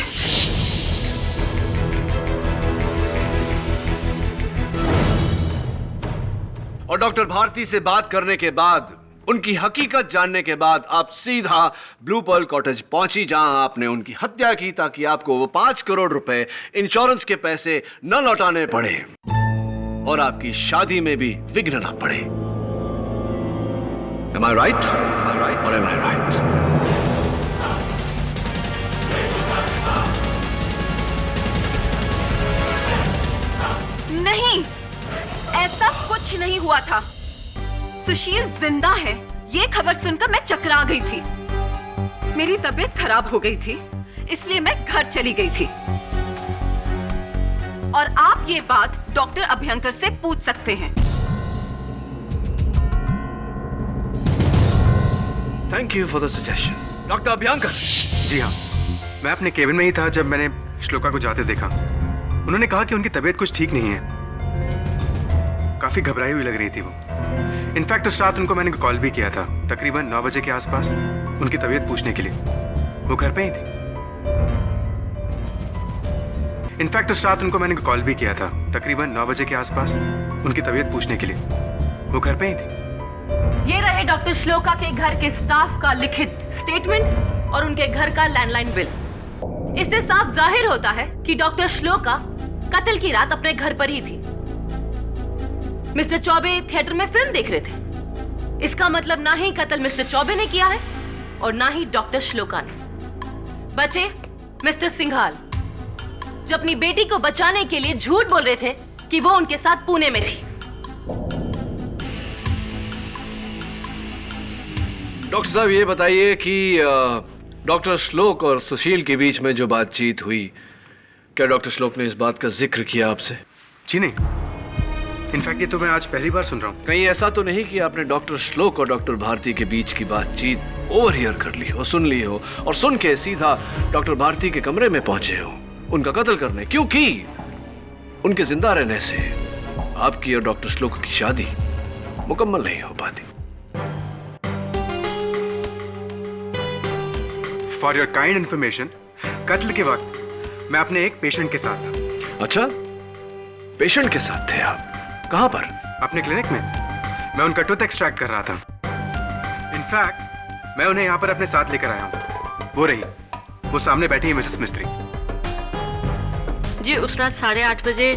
और डॉक्टर भारती से बात करने के बाद उनकी हकीकत जानने के बाद आप सीधा ब्लू पर्ल कॉटेज पहुंची, जहां आपने उनकी हत्या की ताकि आपको वो 5 करोड़ रुपए इंश्योरेंस के पैसे न लौटाने पड़े और आपकी शादी में भी विघ्न न पड़े। Am I right? Or am I right? नहीं, ऐसा कुछ नहीं हुआ था। सुशील जिंदा है, ये खबर सुनकर मैं चकरा गई थी। मेरी तबीयत खराब हो गई थी, इसलिए मैं घर चली गई थी। और आप ये बात डॉक्टर अभ्यंकर से पूछ सकते हैं। Thank you for the suggestion. Doctor Abhyankar. जी हाँ, मैं अपने केबिन में ही था जब मैंने श्लोका को जाते देखा। उन्होंने कहा कि उनकी तबीयत कुछ ठीक नहीं है, काफी घबराई हुई लग रही थी वो। इनफैक्ट उस रात उनको मैंने कॉल भी किया था, तकरीबन 9 बजे के आसपास, उनकी तबीयत पूछने के लिए। वो घर पे ही थी। इनफैक्ट उस रात उनको मैंने कॉल भी किया था, तकरीबन 9 बजे के आसपास, उनकी तबीयत पूछने के लिए। वो घर पे ही थी। ये रहे डॉक्टर श्लोका के घर के स्टाफ का लिखित स्टेटमेंट और उनके घर का लैंडलाइन बिल। इससे साफ जाहिर होता है कि डॉक्टर श्लोका कत्ल की रात अपने घर पर ही थी। मिस्टर चौबे थिएटर में फिल्म देख रहे थे। इसका मतलब ना ही कत्ल मिस्टर चौबे ने किया है और ना ही डॉक्टर श्लोका ने। बचे मिस्टर सिंघाल, जो अपनी बेटी को बचाने के लिए झूठ बोल रहे थे कि वो उनके साथ पुणे में थी। डॉक्टर साहब, ये बताइए कि डॉक्टर श्लोक और सुशील के बीच में जो बातचीत हुई, क्या डॉक्टर श्लोक ने इस बात का जिक्र किया आपसे? जी नहीं, इनफैक्ट ये तो मैं आज पहली बार सुन रहा हूँ। कहीं ऐसा तो नहीं कि आपने डॉक्टर श्लोक और डॉक्टर भारती के बीच की बातचीत ओवरहियर कर ली हो, सुन ली हो और सुन के सीधा डॉक्टर भारती के कमरे में पहुंचे हो उनका कत्ल करने, क्योंकि उनके जिंदा रहने से आपकी और डॉक्टर श्लोक की शादी मुकम्मल नहीं हो पाती। फॉर योर काइंड इन्फॉर्मेशन, कत्ल के वक्त मैं अपने एक पेशेंट के साथ था। अच्छा, पेशेंट के साथ थे आप? कहां पर? अपने क्लिनिक में। मैं उनका टूथ एक्सट्रैक्ट कर रहा था। इनफैक्ट मैं उन्हें यहाँ पर अपने साथ लेकर आया हूँ। वो रही, वो सामने बैठी है मिसेस मिस्त्री। जी, उस रात 8:30 बजे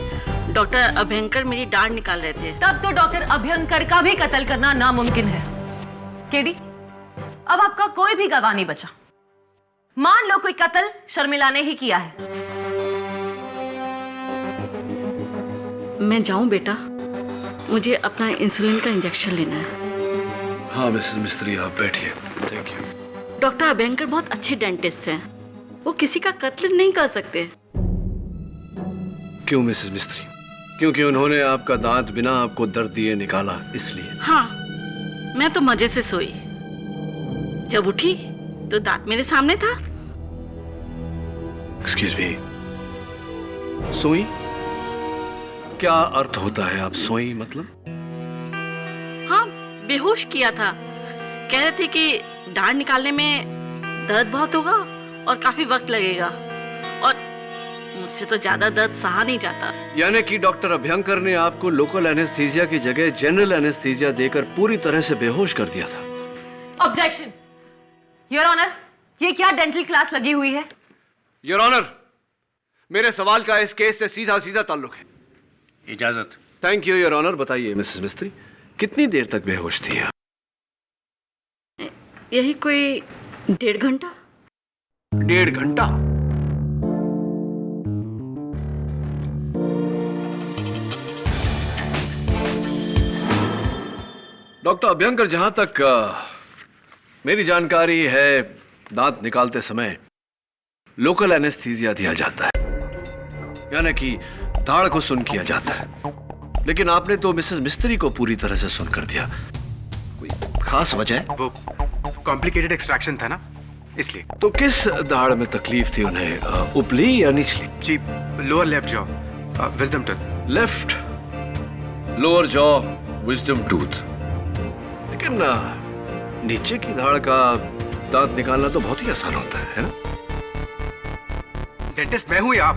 डॉक्टर अभ्यंकर मेरी डांड निकाल रहे थे। तब तो डॉक्टर अभ्यंकर का भी कत्ल करना नामुमकिन है। केडी, अब आपका कोई भी गवाह नहीं बचा। मान लो कोई कत्ल शर्मिला ने ही किया है। मैं जाऊं बेटा? मुझे अपना इंसुलिन का इंजेक्शन लेना है। हाँ मिसेस मिस्त्री, आप बैठिए। Thank you. डॉक्टर अभ्यंकर बहुत अच्छे डेंटिस्ट हैं, वो किसी का कत्ल नहीं कर सकते। क्यों मिसेस मिस्त्री? क्योंकि उन्होंने आपका दांत बिना आपको दर्द दिए निकाला, इसलिए? हाँ, मैं तो मजे से सोई। जब उठी तो दांत मेरे सामने था। एक्सक्यूज मी, सोई? क्या अर्थ होता है आप सोई मतलब? हाँ, बेहोश किया था। कह रहे थे कि डांड निकालने में दर्द बहुत होगा और काफी वक्त लगेगा और मुझसे तो ज्यादा दर्द सहा नहीं जाता। यानी कि डॉक्टर अभ्यंकर ने आपको लोकल एनेस्थीसिया की जगह जनरल एनेस्थीसिया देकर पूरी तरह से बेहोश कर दिया था। ऑब्जेक्शन योर ऑनर, ये क्या डेंटल क्लास लगी हुई है? योर ऑनर, मेरे सवाल का इस केस से सीधा सीधा ताल्लुक है। इजाजत। Thank you your honour. बताइए मिसेस मिस्त्री, कितनी देर तक बेहोश थी आप? यही कोई 1.5 घंटा। 1.5 घंटा? डॉक्टर अभ्यंकर, जहां तक मेरी जानकारी है, दांत निकालते समय लोकल एनेस्थीसिया दिया जाता है, यानी कि दाढ़ को सुन किया जाता है, लेकिन आपने तो मिसेस मिस्त्री को पूरी तरह से सुन कर दिया। कोई खास वजह? वो कॉम्प्लिकेटेड एक्सट्रैक्शन था ना, इसलिए। तो किस दाढ़ में तकलीफ थी उन्हें, ऊपरी या निचली? जी, lower left jaw, wisdom tooth. Left lower jaw, wisdom tooth. लेकिन नीचे की दाढ़ का दांत निकालना तो बहुत ही आसान होता है ना? डेंटिस्ट मैं हूं या आप?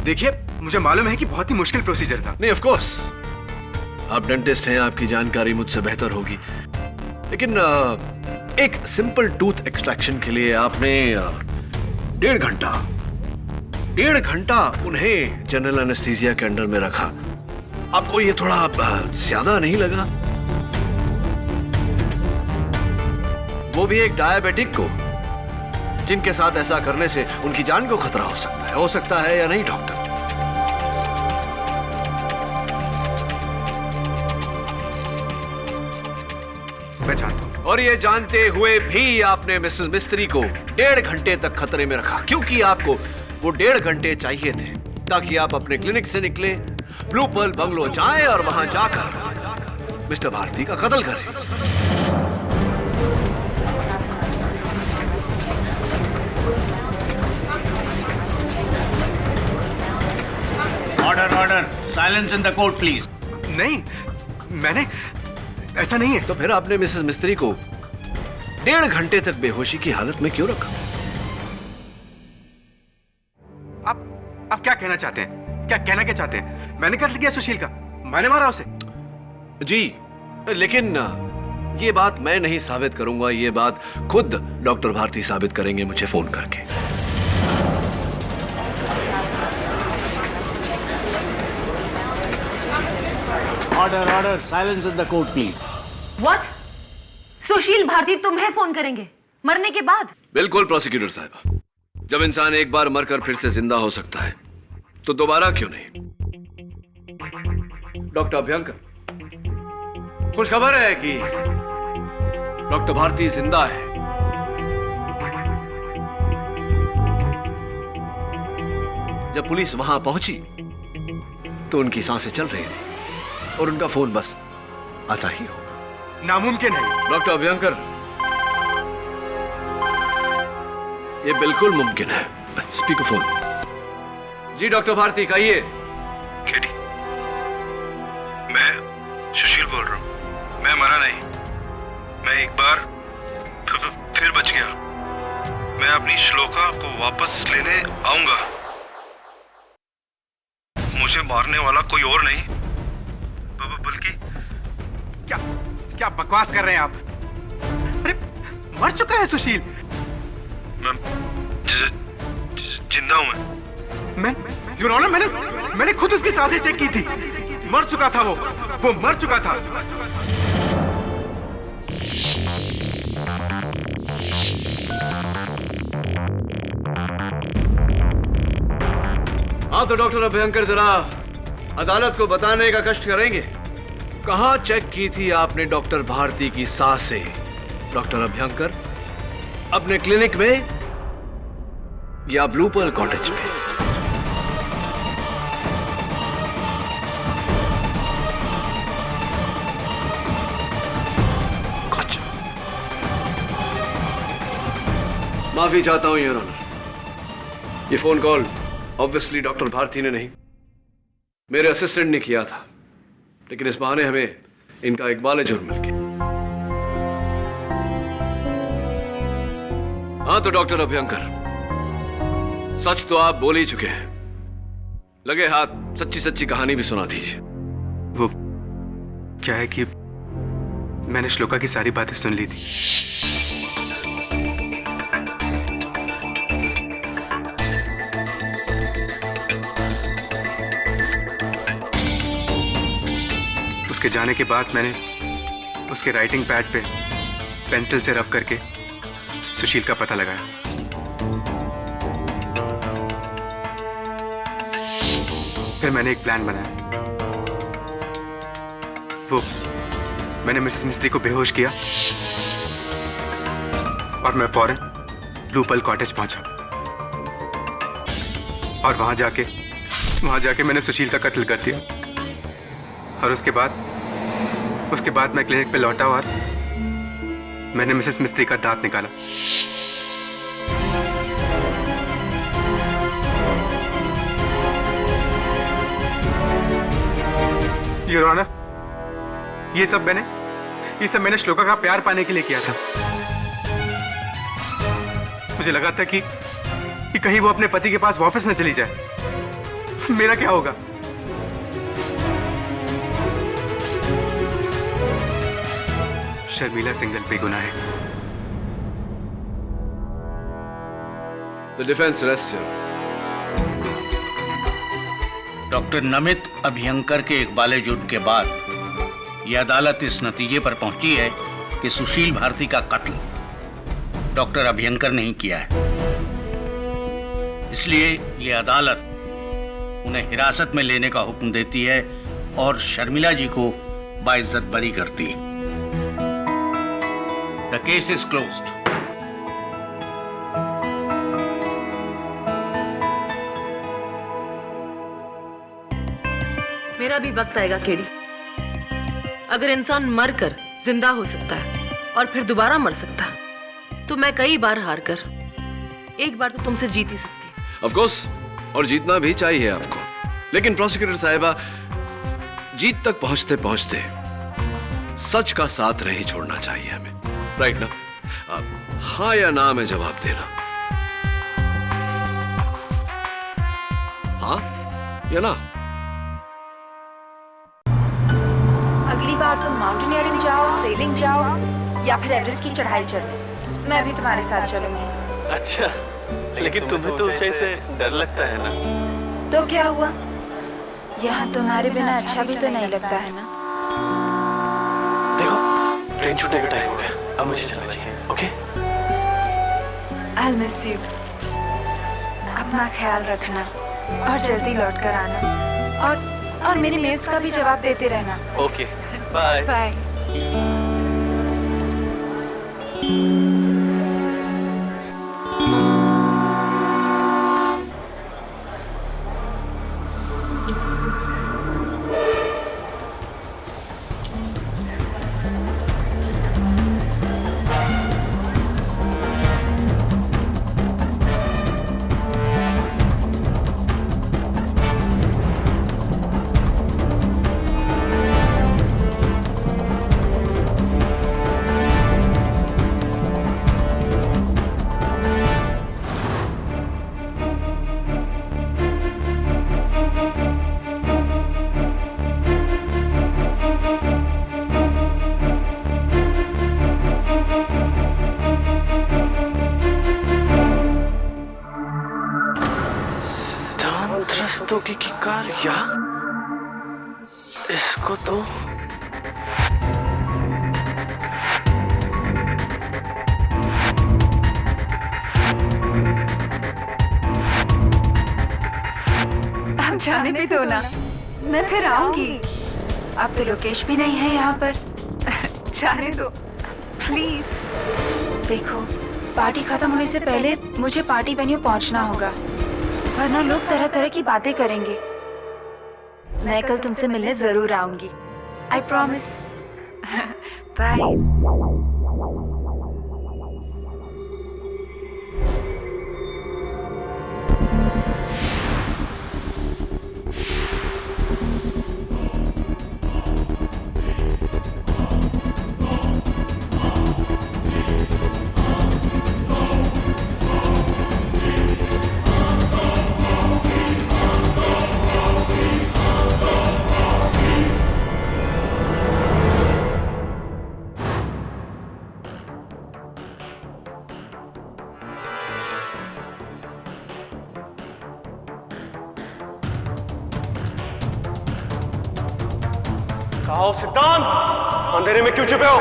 देखिए, मुझे मालूम है कि बहुत ही मुश्किल प्रोसीजर था। नहीं, ऑफ कोर्स आप डेंटिस्ट हैं, आपकी जानकारी मुझसे बेहतर होगी, लेकिन एक सिंपल टूथ एक्सट्रैक्शन के लिए आपने 1.5 घंटा उन्हें जनरल एनेस्थीसिया के अंडर में रखा। आपको ये थोड़ा ज्यादा नहीं लगा? वो भी एक डायबिटिक को, जिनके साथ ऐसा करने से उनकी जान को खतरा हो सकता है या नहीं डॉक्टर? मैं जानता हूं। और ये जानते हुए भी आपने मिसेस मिस्त्री को 1.5 घंटे तक खतरे में रखा, क्योंकि आपको वो 1.5 घंटे चाहिए थे ताकि आप अपने क्लिनिक से निकले, ब्लू पर्ल बंगलो जाएं और वहां जाकर मिस्टर भारती का कत्ल करें। Order order, silence in the court please. नहीं, मैंने ऐसा नहीं है। तो फिर आपने मिसेस मिस्त्री को 1.5 घंटे तक बेहोशी की हालत में क्यों रखा? आप क्या कहना चाहते हैं? क्या चाहते हैं? मैंने कत्ल किया सुशील का, मैंने मारा उसे। जी, लेकिन ये बात मैं नहीं साबित करूंगा, ये बात खुद डॉक्टर भारती साबित करेंगे मुझे फोन करके। Order order, silence in the court please. What? Sushil Bharti तुम्हें फोन करेंगे मरने के बाद? बिल्कुल प्रोसिक्यूटर साहब, जब इंसान एक बार मरकर फिर से जिंदा हो सकता है तो दोबारा क्यों नहीं? डॉक्टर अभ्यंकर, खुश खबर है कि डॉक्टर भारती जिंदा है। जब पुलिस वहां पहुंची तो उनकी सांसें चल रही थी और उनका फोन बस आता ही होगा। नामुमकिन है डॉक्टर अभ्यंकर, ये बिल्कुल मुमकिन है। Speaker phone. जी डॉक्टर भारती, कहिए। केडी, मैं सुशील बोल रहा हूं। मैं मरा नहीं, मैं एक बार फिर बच गया। मैं अपनी श्लोका को वापस लेने आऊंगा। मुझे मारने वाला कोई और नहीं बल्कि क्या बकवास कर रहे हैं आप? अरे मर चुका है सुशील। मैं जिंदा हूं। मैं योर ऑनर, मैंने खुद उसकी सांसें चेक की थी। मर चुका था वो मर चुका था। हाँ तो डॉक्टर अभ्यंकर, जरा अदालत को बताने का कष्ट करेंगे, कहां चेक की थी आपने डॉक्टर भारती की सांसें? डॉक्टर अभ्यंकर, अपने क्लिनिक में या ब्लू पर्ल कॉटेज में? अच्छा, माफी चाहता हूं योर ऑनर, ये phone call obviously doctor Bharti ने नहीं, मेरे असिस्टेंट ने किया था, लेकिन इस बहाने हमें इनका इकबाल जुर्म मिल गया। हाँ तो डॉक्टर अभ्यंकर, सच तो आप बोल ही चुके हैं, लगे हाथ सच्ची सच्ची कहानी भी सुना दीजिए। वो क्या है कि मैंने श्लोका की सारी बातें सुन ली थी। उसके जाने के बाद मैंने उसके राइटिंग पैड पे पेंसिल से रब करके सुशील का पता लगाया। फिर मैंने एक प्लान बनाया। मैंने मिसेस मिस्त्री को बेहोश किया और मैं फौरन ब्लू पर्ल कॉटेज पहुंचा और वहां जाके मैंने सुशील का कत्ल कर दिया। और उसके बाद मैं क्लिनिक पे लौटा और मैंने मिसेस मिस्त्री का दांत निकाला। योर ऑनर, ये सब मैंने श्लोका का प्यार पाने के लिए किया था। मुझे लगा था कि कहीं वो अपने पति के पास वापस न चली जाए। मेरा क्या होगा? शर्मिला सिंघल बेगुनाह है। The defense rests here. Doctor Namit Abhyankar के इकबाले जुर्म के बाद यह अदालत इस नतीजे पर पहुंची है कि सुशील भारती का कत्ल डॉक्टर अभ्यंकर ने ही किया है। इसलिए यह अदालत उन्हें हिरासत में लेने का हुक्म देती है और शर्मिला जी को बाइज्जत बरी करती है। The case is closed. मेरा भी वक्त आएगा केडी। अगर इंसान मरकर जिंदा हो सकता है और फिर दोबारा मर सकता है, तो मैं कई बार हार कर एक बार तो तुमसे जीत ही सकती। Of course, और जीतना भी चाहिए आपको, लेकिन प्रोसिक्यूटर साहिबा, जीत तक पहुंचते पहुंचते सच का साथ नहीं छोड़ना चाहिए हमें, राइट ना? आप हाँ या ना में जवाब देना। हाँ या ना? अगली बार तुम माउंटेनियरिंग जाओ, सेलिंग जाओ या फिर एवरेस्ट की चढ़ाई चलो, मैं भी तुम्हारे साथ चलूंगी। अच्छा, लेकिन तुम्हें तो ऊंचाई से डर लगता है ना? तो क्या हुआ, यहाँ तुम्हारे बिना अच्छा भी तो नहीं लगता है ना? देखो, ट्रेन छूटने का टाइम हो गया, अब मुझे चलना चाहिए, ओके? I'll miss you. अपना ख्याल रखना और जल्दी लौट कर आना, और मेरी मेल्स का भी जवाब देते रहना। Okay, bye. बाय। की कार या इसको तो अब जाने भी दो ना, मैं फिर आऊंगी। अब तो लोकेश भी नहीं है यहाँ पर। जाने दो प्लीज। देखो, पार्टी खत्म होने से पहले मुझे पार्टी वेन्यू पहुँचना होगा, वरना लोग तरह तरह की बातें करेंगे। मैं कल तुमसे मिलने जरूर आऊंगी, आई प्रॉमिस। बाय। आओ सिद्धांत, अंधेरे में क्यों छुपे हो?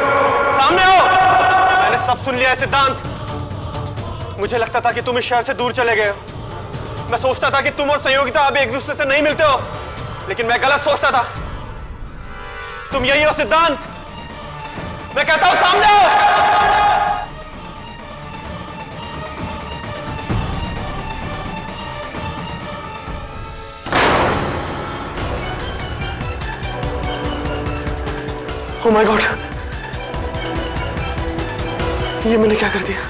सामने आओ। मैंने सब सुन लिया है सिद्धांत। मुझे लगता था कि तुम इस शहर से दूर चले गए हो। मैं सोचता था कि तुम और संयोगिता अब एक दूसरे से नहीं मिलते हो, लेकिन मैं गलत सोचता था। तुम यही हो सिद्धांत। मैं कहता हूं सामने आओ। Oh my God! ये मैंने क्या कर दिया?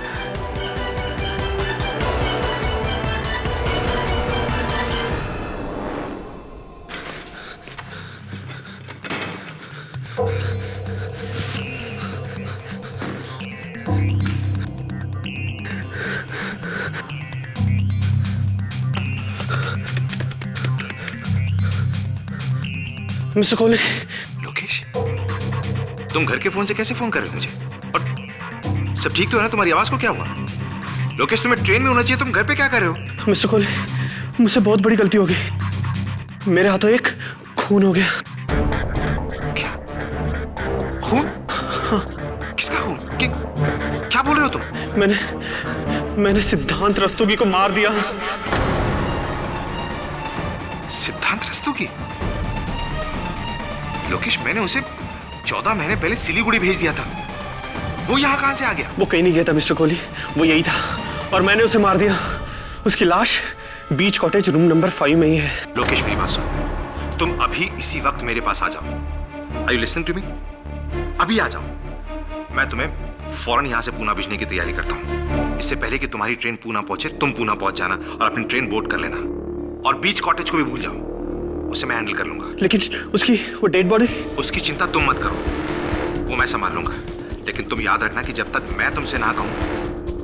मिस्टर कोहली, लोकेश, तुम घर के फोन से कैसे फोन कर रहे हो मुझे? और सब ठीक तो है ना? तुम्हारी आवाज को क्या हुआ? लोकेश, तुम्हें ट्रेन में होना चाहिए, तुम घर पे क्या कर रहे हो? मिस्टर कोहली, मुझसे बहुत बड़ी गलती हो गई। मेरे हाथों एक खून हो गया। क्या खून? हाँ। किसका खून? क्या बोल रहे हो तुम? मैंने सिद्धांत रस्तोगी को मार दिया। सिद्धांत रस्तोगी? लोकेश, मैंने उसे 14 महीने पहले सिलीगुड़ी भेज दिया था। वो यहाँ कहां से आ गया? वो कहीं नहीं गया था मिस्टर कोहली, वो यही था और मैंने उसे मार दिया। उसकी लाश बीच कॉटेज रूम नंबर 5 में ही है। लोकेश, मेरी बात सुन, तुम अभी इसी वक्त मेरे पास आ जाओ। Are you listening to me? अभी आ जाओ। मैं तुम्हें फौरन यहां से पूना भेजने की तैयारी करता हूं। इससे पहले कि तुम्हारी ट्रेन पूना पहुंचे, तुम पूना पहुंच जाना और अपनी ट्रेन बोर्ड कर लेना। और बीच कॉटेज को भी भूल जाओ, उसे मैं हैंडल कर लूंगा। लेकिन उसकी वो डेड बॉडी? उसकी चिंता तुम मत करो, वो मैं संभाल लूंगा। लेकिन तुम याद रखना कि जब तक मैं तुमसे ना कहूं,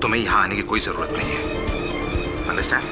तुम्हें यहां आने की कोई जरूरत नहीं है। अंडरस्टैंड?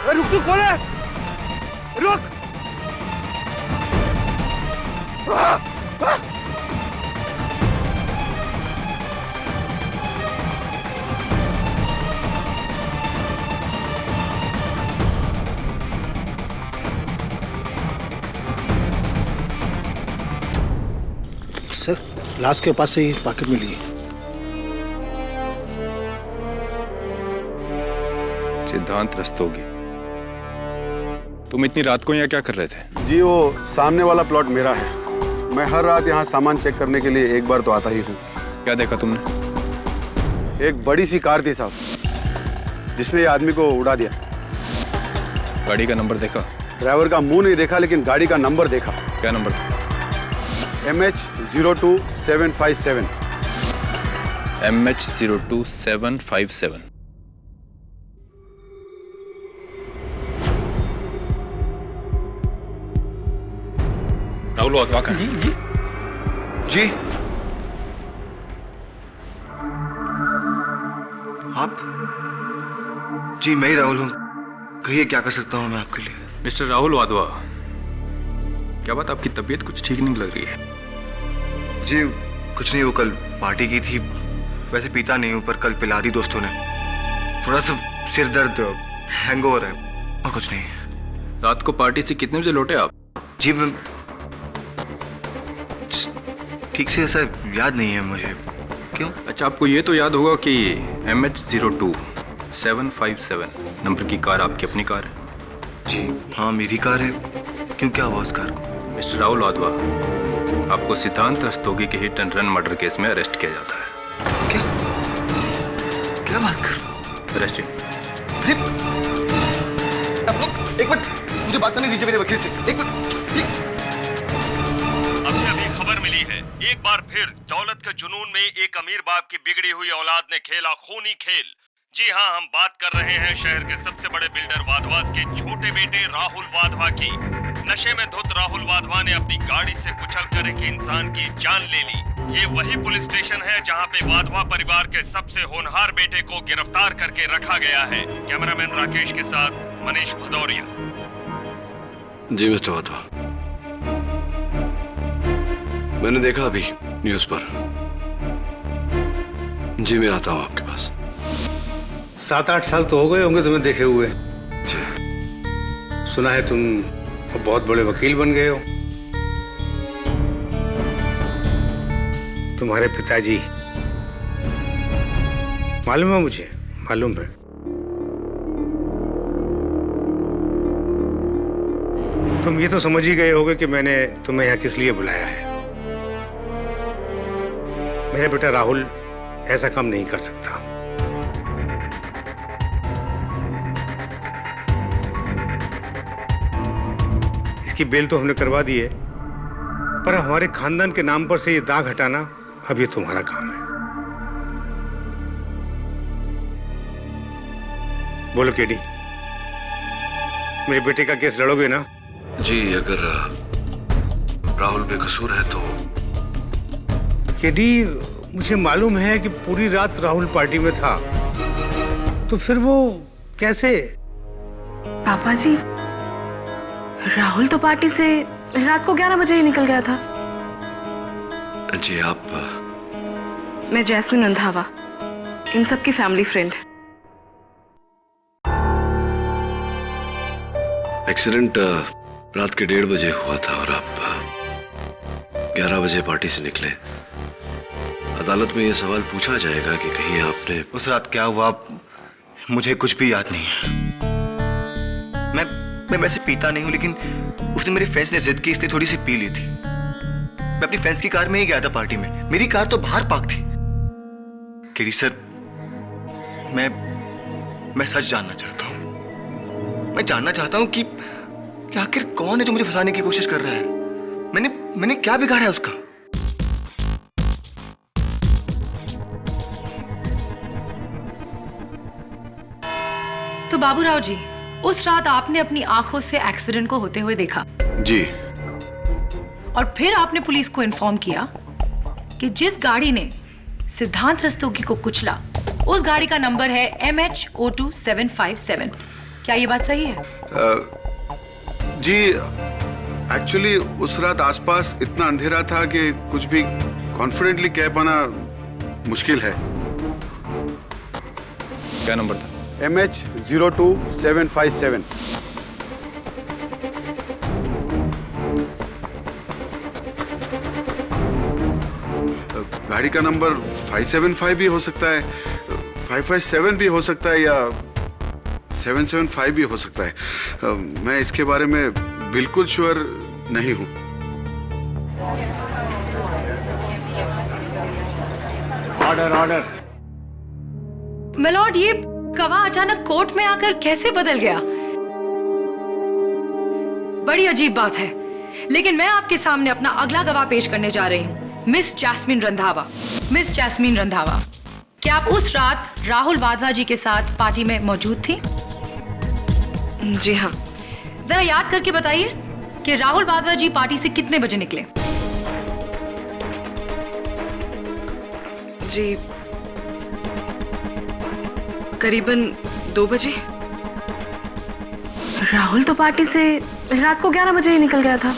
रुक तू खोले, रुक। सर, लाश के पास से ही पॉकेट मिली है। सिद्धांत रस्तोगी, तुम इतनी रात को यहाँ क्या कर रहे थे? जी, वो सामने वाला प्लॉट मेरा है। मैं हर रात यहाँ सामान चेक करने के लिए एक बार तो आता ही हूँ। क्या देखा तुमने? एक बड़ी सी कार थी साहब, जिसने ये आदमी को उड़ा दिया। गाड़ी का नंबर देखा? ड्राइवर का मुंह नहीं देखा, लेकिन गाड़ी का नंबर देखा। क्या number? MH02757। MH02757। Rahul Wadhwa का? जी। आप? जी, मैं ही राहुल हूँ। कहिए, क्या कर सकता हूँ मैं आपके लिए? मिस्टर राहुल वाधवा, क्या बात, आपकी तबीयत कुछ ठीक नहीं लग रही है? जी, कुछ नहीं, वो कल पार्टी की थी। वैसे पीता नहीं हूँ, पर कल पिला दी दोस्तों ने। थोड़ा सा सिर दर्द, हैंगओवर है, और कुछ नहीं। रात को पार्टी से कितने बजे लौटे आप? जी, मैं ठीक से ऐसा याद नहीं है मुझे। क्यों? अच्छा, आपको ये तो याद होगा कि MH02757 नंबर की कार आपकी अपनी कार है? जी हाँ, मेरी कार है। क्यों, क्या हुआ उस कार को? मिस्टर राहुल वाधवा, आपको सिद्धांत रस्तोगी के hit and run murder case में अरेस्ट किया जाता है। क्या बात कर? अरेस्ट। एक मिनट, मुझे बात करने दीजिए मेरे वकील से। एक मिनट। अभी खबर मिली है, एक बार फिर दौलत के जुनून में एक अमीर बाप की बिगड़ी हुई औलाद ने खेला खूनी खेल। जी हाँ, हम बात कर रहे हैं शहर के सबसे बड़े बिल्डर वाधवास के छोटे बेटे राहुल वाधवा की। नशे में धुत राहुल वाधवा ने अपनी गाड़ी से कुचलकर एक इंसान की जान ले ली। ये वही पुलिस स्टेशन है जहाँ पे वाधवा परिवार के सबसे होनहार बेटे को गिरफ्तार करके रखा गया है। कैमरामैन राकेश के साथ मनीष भदौरिया। जी मिस्टर वाधवा, मैंने देखा अभी न्यूज पर। जी, मैं आता हूं आपके पास। 7-8 साल तो हो गए होंगे तुम्हें देखे हुए। सुना है तुम अब बहुत बड़े वकील बन गए हो। तुम्हारे पिताजी, मालूम है मुझे, मालूम है। तुम ये तो समझ ही गए होगे कि मैंने तुम्हें यहाँ किस लिए बुलाया है। मेरा बेटा राहुल ऐसा काम नहीं कर सकता। इसकी बेल तो हमने करवा दी है, पर हमारे खानदान के नाम पर से ये दाग हटाना अब ये तुम्हारा काम है। बोलो केडी, मेरे बेटे का केस लड़ोगे ना? जी, अगर राहुल बेकसूर है तो। केडी, मुझे मालूम है कि पूरी रात राहुल पार्टी में था, तो फिर वो कैसे? पापा जी, राहुल तो पार्टी से रात को 11 बजे ही निकल गया था। जी, आप? मैं जैस्मिन रंधावा, इन सब की फैमिली फ्रेंड। एक्सीडेंट रात के 1:30 बजे हुआ था और आप 11 बजे पार्टी से निकले। अदालत में यह सवाल पूछा जाएगा कि कहीं आपने उस रात क्या हुआ मुझे कुछ भी याद नहीं है। मैं वैसे पीता नहीं हूं, लेकिन उस दिन मेरे फ्रेंड्स ने जिद की इसलिए थोड़ी सी पी ली थी। मैं अपनी फ्रेंड्स की कार में ही गया था पार्टी में। मेरी कार तो बाहर पार्क थी। केडी सर, मैं सच जानना चाहता हूं। मैं जानना चाहता हूं कि आखिर कौन है जो मुझे फंसाने की कोशिश कर रहा है। मैंने क्या बिगाड़ा है उसका? तो बाबूराव जी, उस रात आपने अपनी आंखों से एक्सीडेंट को होते हुए देखा? जी। और फिर आपने पुलिस को इन्फॉर्म किया कि जिस गाड़ी ने सिद्धांत रस्तोगी को कुचला, उस गाड़ी का नंबर है MH02757। क्या ये बात सही है? जी, एक्चुअली उस रात आसपास इतना अंधेरा था कि कुछ भी कॉन्फिडेंटली कह पाना मुश्किल है। क्या नंबर था? MH02757। गाड़ी का नंबर 575 भी हो सकता है, 557 भी हो सकता है, या 775 भी हो सकता है। मैं इसके बारे में बिल्कुल श्योर नहीं हूं। Order, order. मिलॉर्ड, ये गवाह अचानक कोर्ट में आकर कैसे बदल गया? बड़ी अजीब बात है। लेकिन मैं आपके सामने अपना अगला गवाह पेश करने जा रही हूँ, Miss Jasmine Randhawa. Miss Jasmine Randhawa, क्या आप उस रात राहुल वाधवा जी के साथ पार्टी में मौजूद थी? जी हाँ। जरा याद करके बताइए कि राहुल वाधवा जी पार्टी से कितने बजे निकले? जी, करीबन 2 बजे। राहुल तो पार्टी से रात को 11 बजे ही निकल गया था।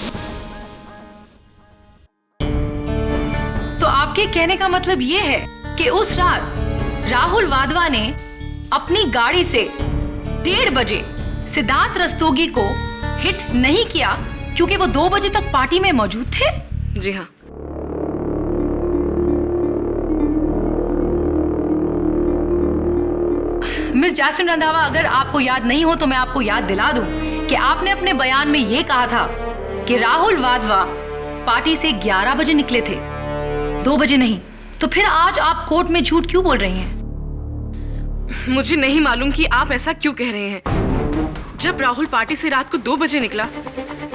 तो आपके कहने का मतलब ये है कि उस रात राहुल वाधवा ने अपनी गाड़ी से 1:30 बजे सिद्धांत रस्तोगी को हिट नहीं किया क्योंकि वो 2 बजे तक पार्टी में मौजूद थे? जी हाँ। मिस जैस्मिन रंधावा, अगर आपको याद नहीं हो तो मैं आपको याद दिला दूं कि आपने अपने बयान में ये कहा था कि राहुल वाधवा पार्टी से 11 बजे निकले थे, 2 बजे नहीं। तो फिर आज आप कोर्ट में झूठ क्यों बोल रही हैं? मुझे नहीं मालूम कि आप ऐसा क्यों कह रहे हैं। जब राहुल पार्टी से रात को 2 बजे निकला,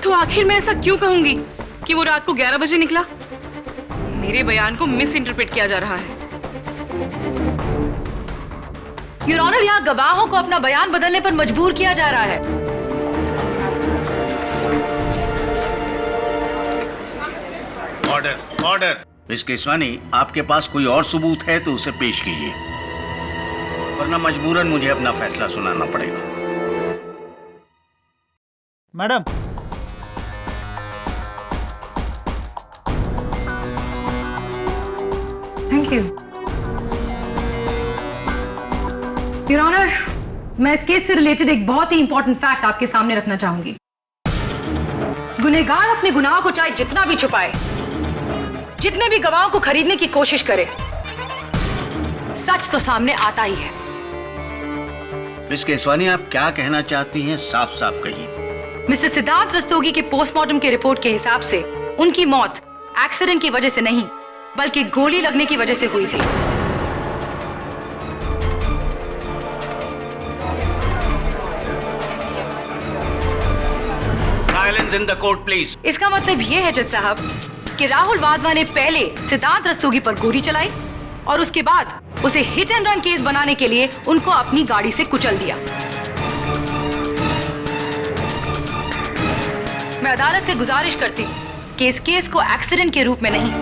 तो आखिर मैं ऐसा क्यों कहूंगी कि वो रात को 11 बजे निकला? मेरे बयान को मिस इंटरप्रेट किया जा रहा है। योर ऑनर, यहाँ गवाहों को अपना बयान बदलने पर मजबूर किया जा रहा है। Order, order. मिस केसवानी, आपके पास कोई और सबूत है तो उसे पेश कीजिए, वरना मजबूरन मुझे अपना फैसला सुनाना पड़ेगा। Madam, thank you. Your honour, मैं इस केस से रिलेटेड एक बहुत ही इंपॉर्टेंट फैक्ट आपके सामने रखना चाहूंगी। गुनहगार अपने गुनाह को चाहे जितना भी छुपाए, जितने भी गवाहों को खरीदने की कोशिश करे, सच तो सामने आता ही है। मिस केसवानी, आप क्या कहना चाहती हैं, साफ साफ कहिए। मिस्टर सिद्धांत रस्तोगी के पोस्टमार्टम के रिपोर्ट के हिसाब से उनकी मौत एक्सीडेंट की वजह से नहीं, बल्कि गोली लगने की वजह से हुई थी। Silence in the court please. इसका मतलब ये है जज साहब कि राहुल वाधवा ने पहले सिद्धांत रस्तोगी पर गोली चलाई और उसके बाद उसे हिट एंड रन केस बनाने के लिए उनको अपनी गाड़ी से कुचल दिया। मैं अदालत से गुजारिश करती हूँ कि इस केस को एक्सीडेंट के रूप में नहीं,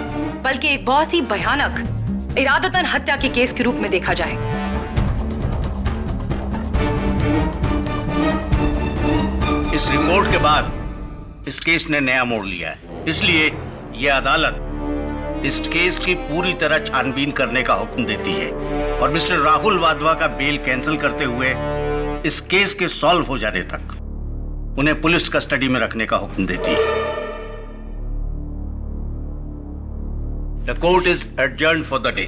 बल्कि एक बहुत ही भयानक इरादतन हत्या के केस के रूप में देखा जाए। इस रिपोर्ट के बाद इस केस ने नया मोड़ लिया है, इसलिए यह अदालत इस केस की पूरी तरह छानबीन करने का हुक्म देती है और मिस्टर राहुल वाधवा का बेल कैंसिल करते हुए इस केस के सॉल्व हो जाने तक उन्हें पुलिस कस्टडी में रखने का हुक्म देती है। The court is adjourned for the day.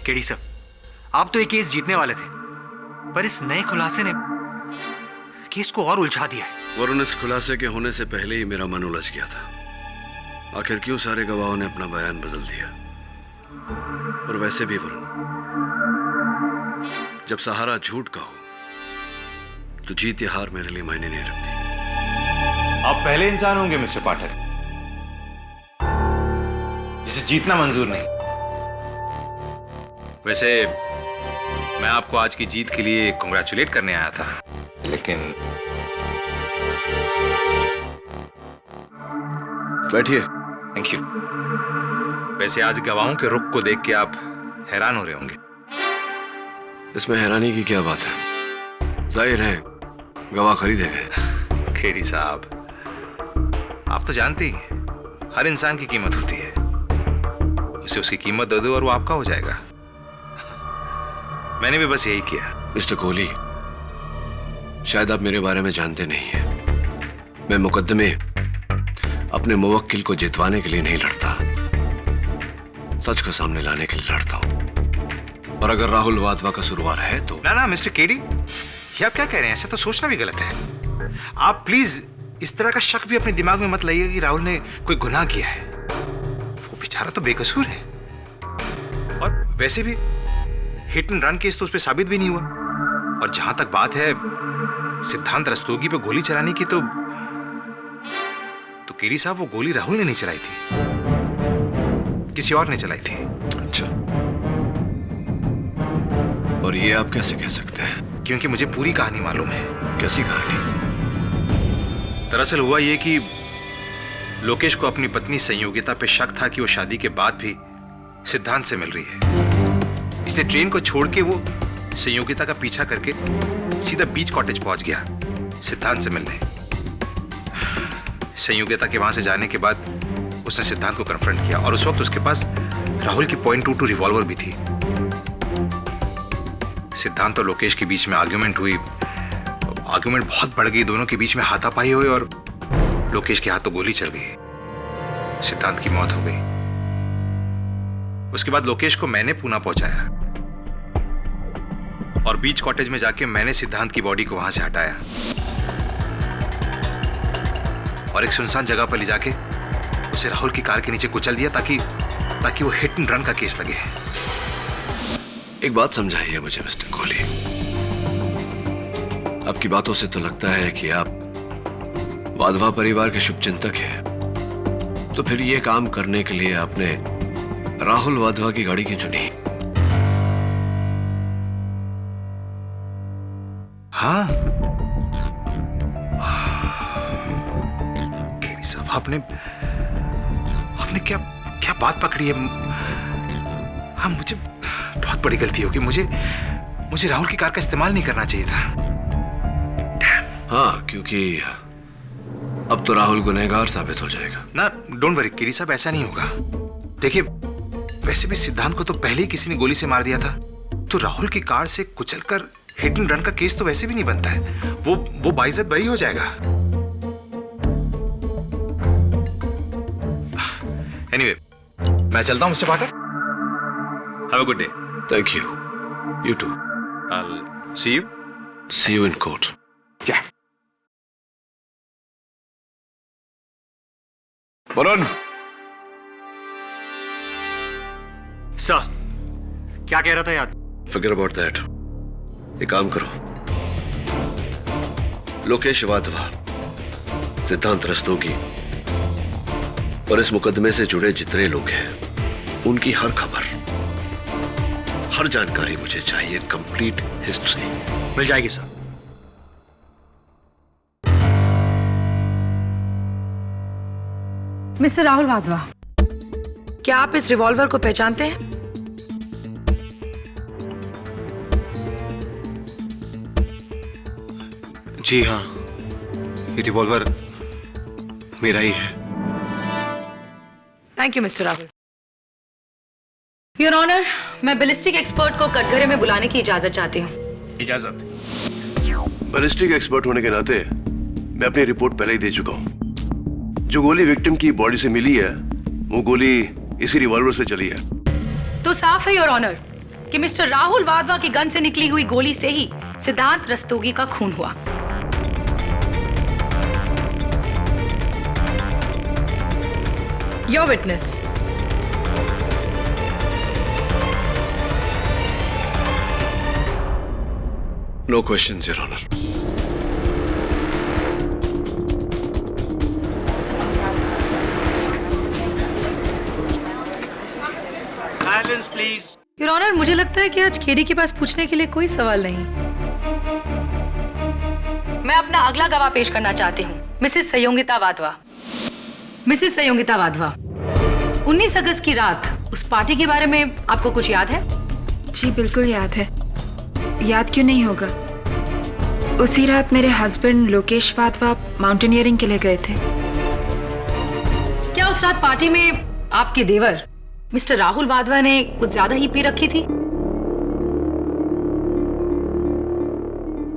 KD sir, आप तो ये केस जीतने वाले थे, पर इस नए खुलासे ने केस को और उलझा दिया है। वरुण, इस खुलासे के होने से पहले ही मेरा मन उलझ गया था। आखिर क्यों सारे गवाहों ने अपना बयान बदल दिया? और वैसे भी वरुण, जब सहारा झूठ का हो तो जीत या हार मेरे लिए मायने नहीं रखती। आप पहले इंसान होंगे मिस्टर पाठक जिसे जीतना मंजूर नहीं। वैसे मैं आपको आज की जीत के लिए कांग्रेचुलेट करने आया था, लेकिन बैठिए। Thank you. वैसे आज गवाहों के रुख को देख के आप हैरान हो रहे होंगे। इसमें हैरानी की क्या बात है? जाहिर है गवाह खरीदे गए। खेड़ी साहब, आप तो जानते ही हर इंसान की कीमत होती है। उसे उसकी कीमत दे दो और वो आपका हो जाएगा। मैंने भी बस यही किया। मिस्टर कोहली, शायद आप मेरे बारे में जानते नहीं हैं। मैं मुकदमे अपने मुवक्किल को जितवाने के लिए नहीं लड़ता, सच को सामने लाने के लिए लड़ता हूं। और अगर राहुल वाधवा का सुरवार है तो ना मिस्टर केडी, ये आप क्या कह रहे हैं? ऐसा तो सोचना भी गलत है। आप प्लीज इस तरह का शक भी अपने दिमाग में मत लाइए कि राहुल ने कोई गुनाह किया है। वो बेचारा तो बेकसूर है। और वैसे भी हिट एंड रन केस तो उस पर साबित भी नहीं हुआ। और जहां तक बात है सिद्धांत रस्तोगी पे गोली चलाने की, तो केडी साहब वो गोली राहुल ने नहीं चलाई थी, किसी और ने चलाई थी। अच्छा, और ये आप कैसे कह सकते हैं? क्योंकि मुझे पूरी कहानी मालूम है। कैसी कहानी? दरअसल हुआ ये कि लोकेश को अपनी पत्नी संयोगिता पे शक था कि वो शादी के बाद भी सिद्धांत से मिल रही है। इसलिए ट्रेन को छोड़ के वो संयोगिता का पीछा करके सीधा बीच कॉटेज पहुंच गया सिद्धांत से मिलने। संयोगिता के वहां से जाने के बाद उसने सिद्धांत को कन्फ्रंट किया और उस वक्त उसके पास राहुल की .22 रिवॉल्वर भी थी। सिद्धांत और लोकेश के बीच में आर्ग्यूमेंट हुई। आर्ग्यूमेंट बहुत बढ़ गई, दोनों के बीच में हाथापाई हुई और लोकेश के हाथों गोली चल गई। सिद्धांत की मौत हो गई। उसके बाद लोकेश को मैंने पूना पहुंचाया और बीच कॉटेज में जाके मैंने सिद्धांत की बॉडी को वहां से हटाया और एक सुनसान जगह पर ले जाके उसे राहुल की कार के नीचे कुचल दिया ताकि वो हिट एंड रन का केस लगे। एक बात समझाइए मुझे मिस्टर कोहली। आपकी बातों से तो लगता है कि आप वाधवा परिवार के शुभचिंतक हैं। तो फिर ये काम करने के लिए आपने राहुल वाधवा की गाड़ी क्यों चुनी? हाँ, केडी साहब, आपने क्या बात पकड़ी है? हाँ, मुझे बहुत बड़ी गलती होगी। मुझे राहुल की कार का इस्तेमाल नहीं करना चाहिए था। हाँ, क्योंकि अब तो राहुल गुनहगार साबित हो जाएगा। ना डोंट वरी केडी साहब, ऐसा नहीं होगा। देखिए वैसे भी सिद्धांत को तो पहले ही किसी ने गोली से मार दिया था, तो राहुल की कार से कुचलकर हिट एंड रन का केस तो वैसे भी नहीं बनता है। वो बाइज्जत बरी हो जाएगा। एनीवे, मैं चलता हूं Mr Pathak. Have a good day. Thank you. You too. I'll see you. See you in court. Yeah. Varun. Sir, क्या कह रहा था यार? Forget about that. एक काम करो, लोकेश वाधवा, सिद्धांत रस्तोगी और इस मुकदमे से जुड़े जितने लोग हैं उनकी हर खबर, हर जानकारी मुझे चाहिए। Complete history. मिल जाएगी सर। मिस्टर राहुल वाधवा, क्या आप इस रिवॉल्वर को पहचानते हैं? जी हाँ, ये रिवॉल्वर मेरा ही है। Thank you Mr Rahul. Your honour, मैं बैलिस्टिक एक्सपर्ट को कटघरे में बुलाने की इजाजत चाहती हूँ। इजाजत। बैलिस्टिक एक्सपर्ट होने के नाते मैं अपनी रिपोर्ट पहले ही दे चुका हूं। जो गोली विक्टिम की बॉडी से मिली है वो गोली इसी रिवॉल्वर से चली है। तो साफ है योर ऑनर कि मिस्टर राहुल वाधवा की गन से निकली हुई गोली से ही सिद्धांत रस्तोगी का खून हुआ। Your witness. No questions, Your Honor. Silence, please. Your honour, मुझे लगता है कि आज केडी के पास पूछने के लिए कोई सवाल नहीं। मैं अपना अगला गवाह पेश करना चाहती हूँ, मिसेस संयोगिता वाधवा। मिसेस संयोगिता वाधवा, 19 अगस्त की रात उस पार्टी के बारे में आपको कुछ याद है? जी बिल्कुल याद है। याद क्यों नहीं होगा? उसी रात मेरे हस्बैंड लोकेश वाधवा माउंटेनियरिंग के लिए गए थे। क्या उस रात पार्टी में आपके देवर मिस्टर राहुल वाधवा ने कुछ ज्यादा ही पी रखी थी?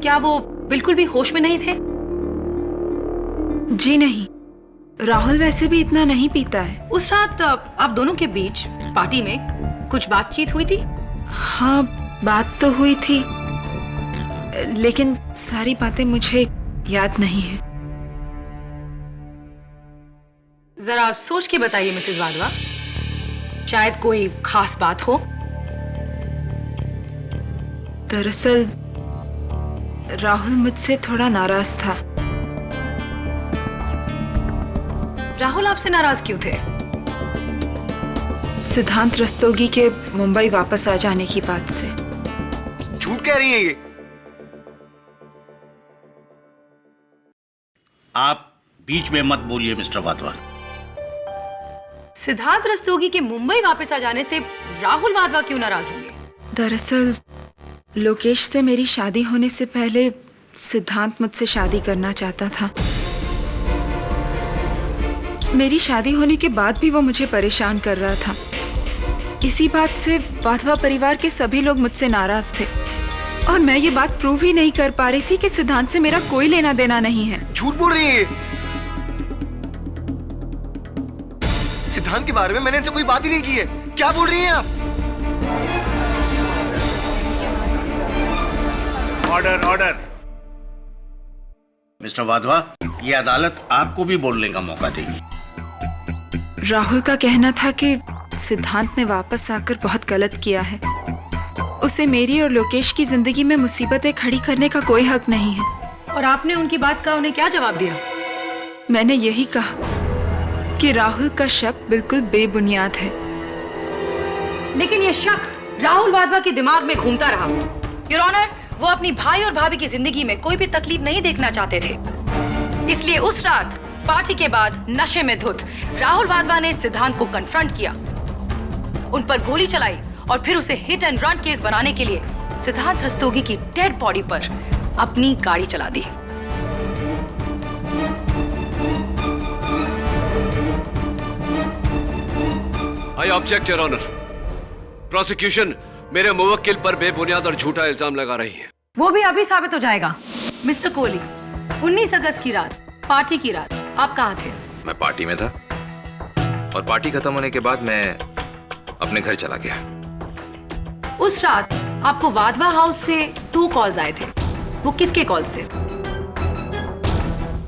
क्या वो बिल्कुल भी होश में नहीं थे? जी नहीं, राहुल वैसे भी इतना नहीं पीता है। उस रात आप दोनों के बीच पार्टी में कुछ बातचीत हुई थी? हाँ, बात तो हुई थी, लेकिन सारी बातें मुझे याद नहीं है। जरा सोच के बताइए मिसेस वाधवा, शायद कोई खास बात हो। दरअसल राहुल मुझसे थोड़ा नाराज था। राहुल आपसे नाराज क्यों थे? सिद्धांत रस्तोगी के मुंबई वापस आ जाने की बात से। झूठ कह रही है ये। आप बीच में मत बोलिए मिस्टर वाधवा। सिद्धांत रस्तोगी के मुंबई वापस आ जाने से राहुल वाधवा क्यों नाराज होंगे? दरअसल लोकेश से मेरी शादी होने से पहले सिद्धांत मुझसे शादी करना चाहता था। मेरी शादी होने के बाद भी वो मुझे परेशान कर रहा था। इसी बात से वाधवा परिवार के सभी लोग मुझसे नाराज थे और मैं ये बात प्रूव ही नहीं कर पा रही थी कि सिद्धांत से मेरा कोई लेना देना नहीं है। झूठ बोल रही है। सिद्धांत के बारे में मैंने इनसे कोई बात ही नहीं की है। क्या बोल रही हैं आप? Order order. मिस्टर वाधवा, ये अदालत आपको भी बोलने का मौका देगी। राहुल का कहना था कि सिद्धांत ने वापस आकर बहुत गलत किया है। उसे मेरी और लोकेश की जिंदगी में मुसीबतें खड़ी करने का कोई हक नहीं है। और आपने उनकी बात का उन्हें क्या जवाब दिया? मैंने यही कहा कि राहुल का शक बिल्कुल बेबुनियाद है। लेकिन ये शक राहुल वाधवा के दिमाग में घूमता रहा। योर ऑनर, वो अपनी भाई और भाभी की जिंदगी में कोई भी तकलीफ नहीं देखना चाहते थे। इसलिए उस रात पार्टी के बाद नशे में धुत राहुल वाधवा ने सिद्धांत को कन्फ्रंट किया, उन पर गोली चलाई और फिर उसे हिट एंड रन केस बनाने के लिए सिद्धांत रस्तोगी की डेड बॉडी पर अपनी गाड़ी चला दी। I object your honour. Prosecution मेरे मुवक्किल पर बेबुनियाद और झूठा इल्जाम लगा रही है। वो भी अभी साबित हो जाएगा। मिस्टर कोहली, 19 अगस्त की रात, पार्टी की रात, आप कहाँ थे? मैं पार्टी में था और पार्टी खत्म होने के बाद मैं अपने घर चला गया। उस रात आपको वाधवा हाउस से 2 कॉल्स आए थे। वो किसके कॉल्स थे?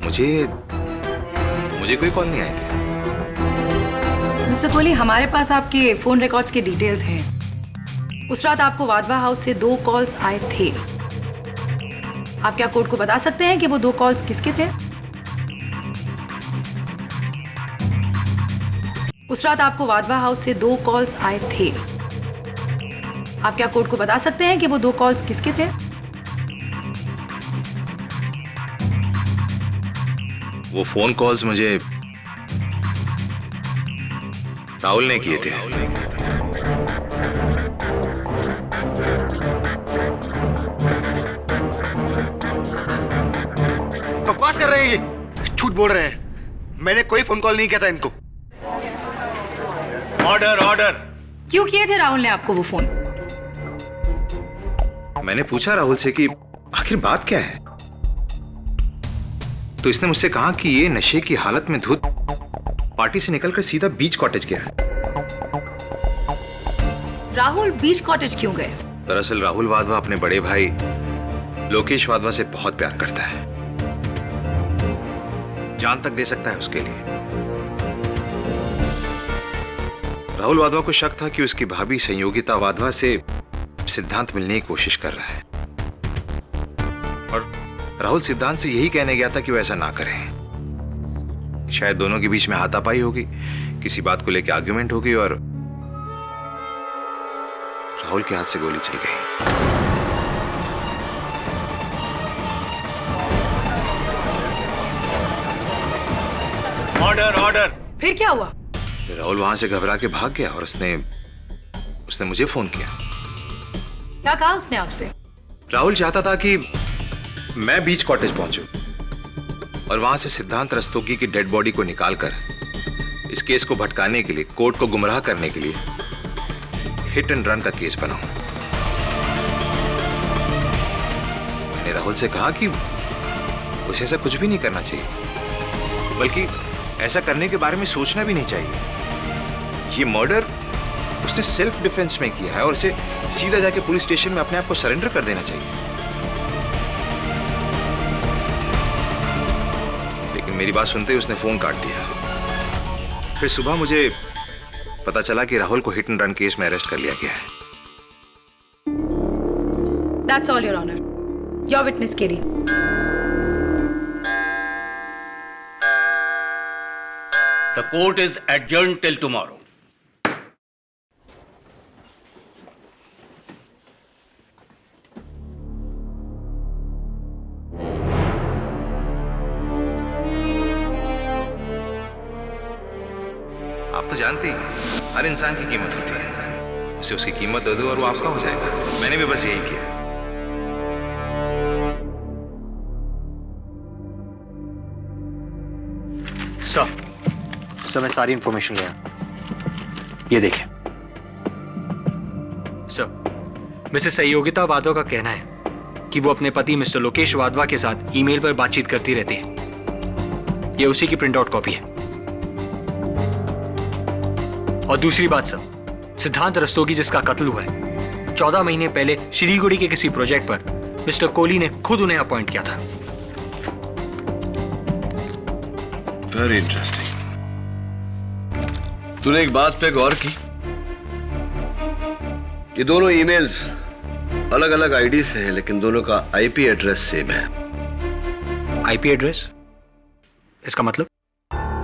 मुझे कोई कॉल नहीं आए थे। मिस्टर कोहली, हमारे पास आपके फोन रिकॉर्ड्स के डिटेल्स हैं। उस रात आपको वाधवा हाउस से 2 कॉल्स आए थे। आप क्या कोर्ट को बता सकते हैं कि वो 2 कॉल्स किसके थे? उस रात आपको वाधवा हाउस से 2 कॉल्स आए थे। आप क्या कोर्ट को बता सकते हैं कि वो 2 कॉल्स किसके थे? वो फोन कॉल्स मुझे राहुल ने किए थे। बकवास कर रहे हैं ये, झूठ बोल रहे हैं। मैंने कोई फोन कॉल नहीं किया था इनको। Order order. क्यों किए थे राहुल ने आपको वो फोन? मैंने पूछा राहुल से कि आखिर बात क्या है, तो इसने मुझसे कहा कि ये नशे की हालत में धुत पार्टी से निकलकर सीधा बीच कॉटेज गया। राहुल बीच कॉटेज क्यों गए? दरअसल राहुल वाधवा अपने बड़े भाई लोकेश वाधवा से बहुत प्यार करता है, जान तक दे सकता है उसके लिए। राहुल वाधवा को शक था कि उसकी भाभी संयोगिता वाधवा से सिद्धांत मिलने की कोशिश कर रहा है, और राहुल सिद्धांत से यही कहने गया था कि वो ऐसा ना करें। शायद दोनों के बीच में हाथापाई होगी, किसी बात को लेकर आर्ग्यूमेंट होगी और राहुल के हाथ से गोली चल गई। Order order. फिर क्या हुआ? राहुल वहां से घबरा के भाग गया और उसने मुझे फोन किया। क्या कहा उसने आपसे? राहुल चाहता था कि मैं बीच कॉटेज पहुंचूं और वहां से सिद्धांत रस्तोगी की डेड बॉडी को निकालकर इस केस को भटकाने के लिए, कोर्ट को गुमराह करने के लिए हिट एंड रन का केस बनाऊं। मैंने राहुल से कहा कि उसे ऐसा कुछ भी नहीं करना चाहिए, बल्कि ऐसा करने के बारे में सोचना भी नहीं चाहिए। ये मर्डर उसने सेल्फ डिफेंस में किया है और उसे सीधा जाके पुलिस स्टेशन में अपने आप को सरेंडर कर देना चाहिए। लेकिन मेरी बात सुनते ही उसने फोन काट दिया। फिर सुबह मुझे पता चला कि राहुल को हिट एंड रन केस में अरेस्ट कर लिया गया है। That's all, Your Honor. Your witness, KD. The court is adjourned till tomorrow. आप तो जानते ही हैं, हर इंसान की कीमत होती है। उसे उसकी कीमत दे दो और वो आपका हो जाएगा। मैंने भी बस यही किया। सर मैं सारी इंफॉर्मेशन ले आया। ये देखिए सर, मिसेस संयोगिता वाधवा का कहना है कि वो अपने पति मिस्टर लोकेश वाधवा के साथ ईमेल पर बातचीत करती रहती है। ये उसी की प्रिंट आउट कॉपी है। और दूसरी बात सर, सिद्धांत रस्तोगी जिसका कत्ल हुआ है, 14 महीने पहले शिलीगुड़ी के किसी प्रोजेक्ट पर मिस्टर कोहली ने खुद उन्हें अपॉइंट किया था। Very interesting. तूने एक बात पे गौर की? ये दोनों ईमेल्स अलग अलग आईडी से हैं, लेकिन दोनों का आईपी एड्रेस सेम है। IP address? इसका मतलब?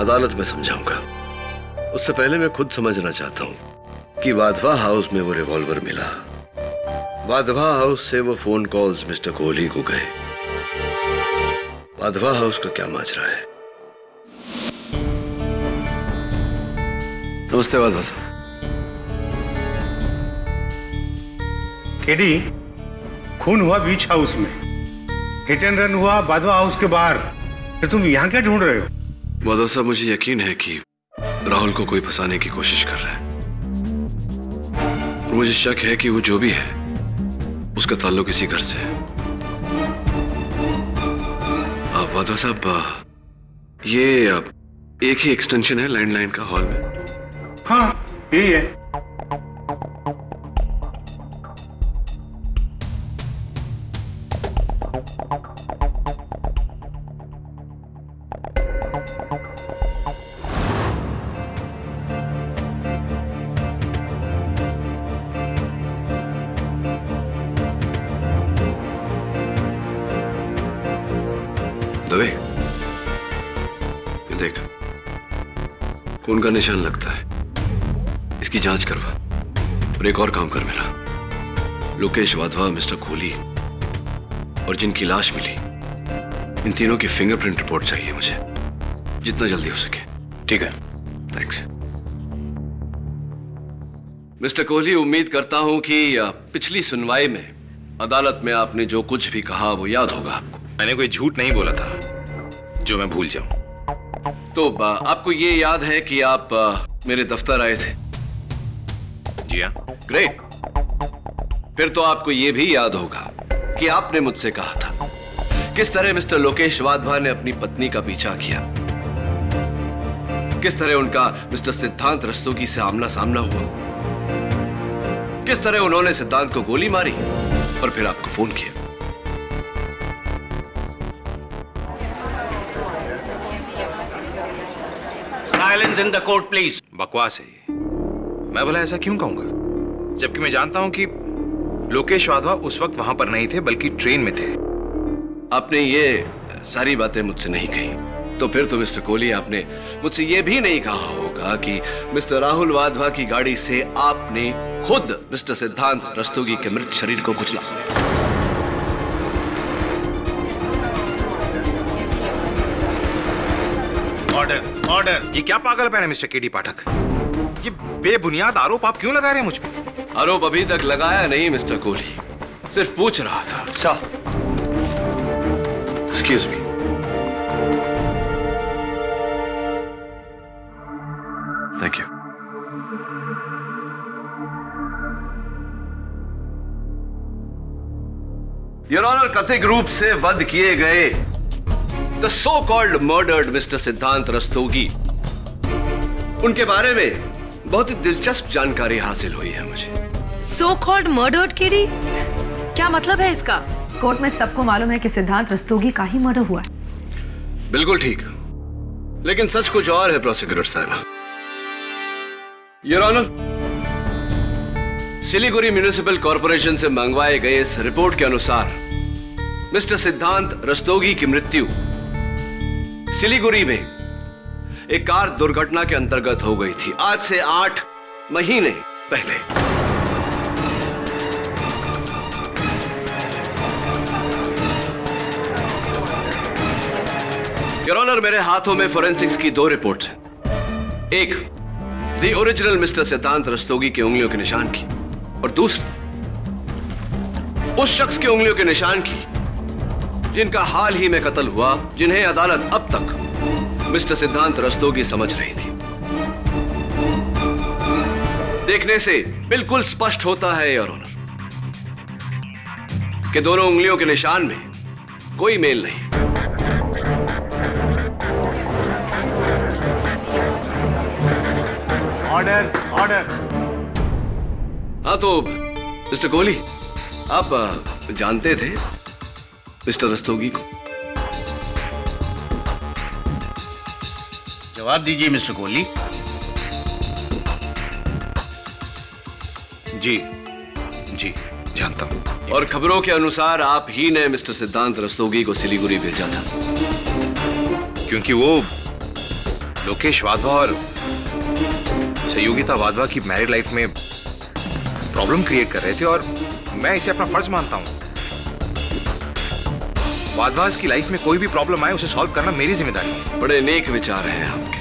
अदालत में समझाऊंगा। उससे पहले मैं खुद समझना चाहता हूं कि वाधवा हाउस में वो रिवॉल्वर मिला, वाधवा हाउस से वो फोन कॉल्स मिस्टर कोहली को गए, वाधवा हाउस का क्या माजरा है? नमस्ते वाधवा साहब। केडी, खून हुआ बीच हाउस में, हिट एंड रन हुआ वाधवा हाउस के बाहर, फिर तुम यहाँ क्या ढूंढ रहे हो? वाधवा साहब, मुझे यकीन है कि राहुल को कोई फंसाने की कोशिश कर रहा है। मुझे शक है कि वो जो भी है उसका ताल्लुक इसी घर से है। वादा साहब, ये एक ही एक्सटेंशन है लैंडलाइन का हॉल में? हाँ, यही है। दवे, ये देख, खून का निशान लगता है, इसकी जांच करवा। और एक और काम कर मेरा, लोकेश वाधवा, मिस्टर कोहली और जिनकी लाश मिली, इन तीनों की फिंगरप्रिंट रिपोर्ट चाहिए मुझे, जितना जल्दी हो सके। ठीक है, थैंक्स। मिस्टर कोहली, उम्मीद करता हूं कि पिछली सुनवाई में अदालत में आपने जो कुछ भी कहा वो याद होगा आपको। मैंने कोई झूठ नहीं बोला था जो मैं भूल जाऊं। तो आपको ये याद है कि आप मेरे दफ्तर आए थे? जी हाँ। ग्रेट। फिर तो आपको ये भी याद होगा कि आपने मुझसे कहा था किस तरह मिस्टर लोकेश वाधवा ने अपनी पत्नी का पीछा किया, किस तरह उनका मिस्टर सिद्धांत रस्तोगी से आमना सामना हुआ, किस तरह उन्होंने सिद्धांत को गोली मारी और फिर आपको फोन किया। Silence in the court please. बकवास है ये। मैं भला ऐसा क्यों कहूंगा, जबकि मैं जानता हूं कि लोकेश वाधवा उस वक्त वहां पर नहीं थे बल्कि ट्रेन में थे। आपने ये सारी बातें मुझसे नहीं कही, तो फिर तो मिस्टर कोहली आपने मुझसे ये भी नहीं कहा होगा कि मिस्टर राहुल वाधवा की गाड़ी से आपने खुद मिस्टर सिद्धांत रस्तोगी के मृत शरीर को कुचला। Order, order. ये क्या पागलपन है मिस्टर केडी पाठक? ये बेबुनियाद आरोप आप क्यों लगा रहे हैं मुझ पे? आरोप अभी तक लगाया नहीं मिस्टर कोहली, सिर्फ पूछ रहा था। Sir, excuse me. Thank you. Your honour, कथित रूप से वध किए गए the so called murdered Mr Siddhant Rastogi, उनके बारे में बहुत ही दिलचस्प जानकारी हासिल हुई है मुझे। सो कॉल्ड मर्डर्ड केडी, क्या मतलब है इसका? कोर्ट में सबको मालूम है कि सिद्धांत रस्तोगी का ही मर्डर हुआ है। बिल्कुल ठीक, लेकिन सच कुछ और है प्रोसिक्यूटर साहब। Your honour, Siliguri municipal corporation से मंगवाए गए इस रिपोर्ट के अनुसार मिस्टर सिद्धांत रस्तोगी की मृत्यु सिलीगुड़ी में एक कार दुर्घटना के अंतर्गत हो गई थी, आज से 8 महीने पहले। योर ऑनर, मेरे हाथों में फोरेंसिक्स की 2 रिपोर्ट्स हैं। एक the original mister Siddhant Rastogi के उंगलियों के निशान की, और दूसरी उस शख्स के उंगलियों के निशान की जिनका हाल ही में कत्ल हुआ, जिन्हें अदालत अब तक मिस्टर सिद्धांत रस्तोगी समझ रही थी। देखने से बिल्कुल स्पष्ट होता है योर ऑनर कि दोनों उंगलियों के निशान में कोई मेल नहीं। Order, order. हाँ तो मिस्टर कोहली, आप जानते थे मिस्टर रस्तोगी को? जवाब दीजिए मिस्टर कोहली। जी जी, जानता हूं। और खबरों के अनुसार आप ही ने मिस्टर सिद्धांत रस्तोगी को सिलीगुड़ी भेजा था, क्योंकि वो लोकेश वाधवा और सहयोगिता वाधवा की मैरिड लाइफ में प्रॉब्लम क्रिएट कर रहे थे, और मैं इसे अपना फर्ज मानता हूं। वाधवास की लाइफ में कोई भी प्रॉब्लम आए उसे सॉल्व करना मेरी जिम्मेदारी है। बड़े नेक विचार हैं आपके।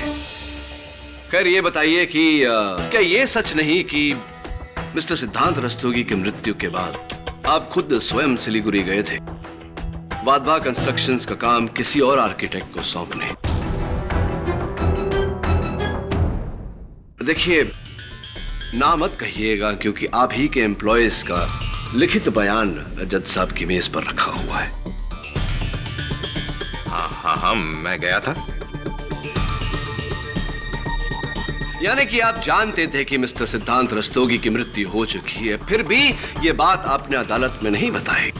खैर ये बताइए कि क्या ये सच नहीं कि मिस्टर सिद्धांत रस्तोगी की मृत्यु के बाद आप खुद स्वयं सिलीगुड़ी गए थे वाधवा कंस्ट्रक्शंस का काम किसी और आर्किटेक्ट को सौंपने? देखिए, ना मत कहिएगा, क्योंकि आप ही के एम्प्लॉयज का लिखित बयान जज साहब की मेज पर रखा हुआ है। हाँ, मैं गया था। यानी कि आप जानते थे कि मिस्टर सिद्धांत रस्तोगी की मृत्यु हो चुकी है, फिर भी ये बात आपने अदालत में नहीं बताई।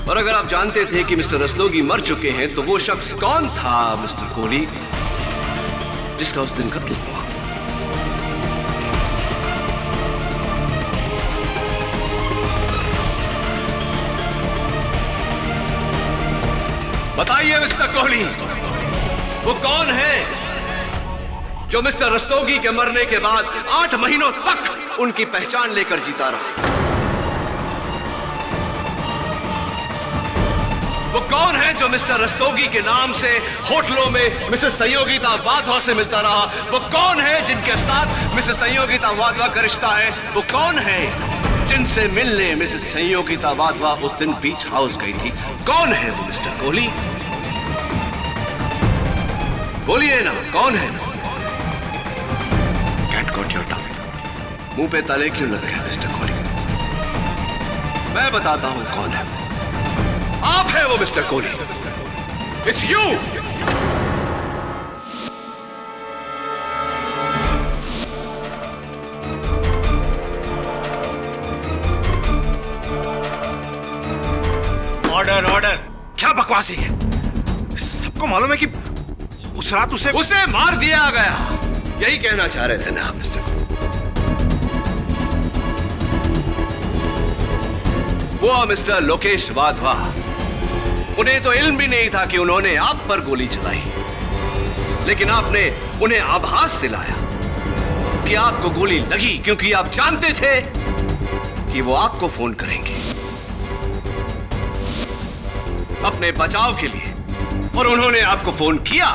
और अगर आप जानते थे कि मिस्टर रस्तोगी मर चुके हैं, तो वो शख्स कौन था मिस्टर कोहली जिसका उस दिन कत्ल हुआ? बताइए मिस्टर कोहली, वो कौन है जो मिस्टर रस्तोगी के मरने के बाद 8 महीनों तक उनकी पहचान लेकर जीता रहा? वो कौन है जो मिस्टर रस्तोगी के नाम से होटलों में मिसेस संयोगिता वाधवा से मिलता रहा? वो कौन है जिनके साथ मिसेस संयोगिता वाधवा का रिश्ता है? वो कौन है जिनसे मिलने मिसेस संयोगिता वाधवा उस दिन बीच हाउस गई थी? कौन है वो मिस्टर कोहली? बोलिए ना, कौन है? Cat caught your tongue. मुंह पे ताले क्यों लग गए मिस्टर कोहली? मैं बताता हूं कौन है। आप है वो mister Kohli. It's you. Order order. क्या बकवासी है? सबको मालूम है कि उस रात उसे मार दिया गया। यही कहना चाह रहे थे ना आप मिस्टर? वो मिस्टर लोकेश वाधवा, उन्हें तो इल्म भी नहीं था कि उन्होंने आप पर गोली चलाई, लेकिन आपने उन्हें आभास दिलाया कि आपको गोली लगी, क्योंकि आप जानते थे कि वो आपको फोन करेंगे अपने बचाव के लिए, और उन्होंने आपको फोन किया।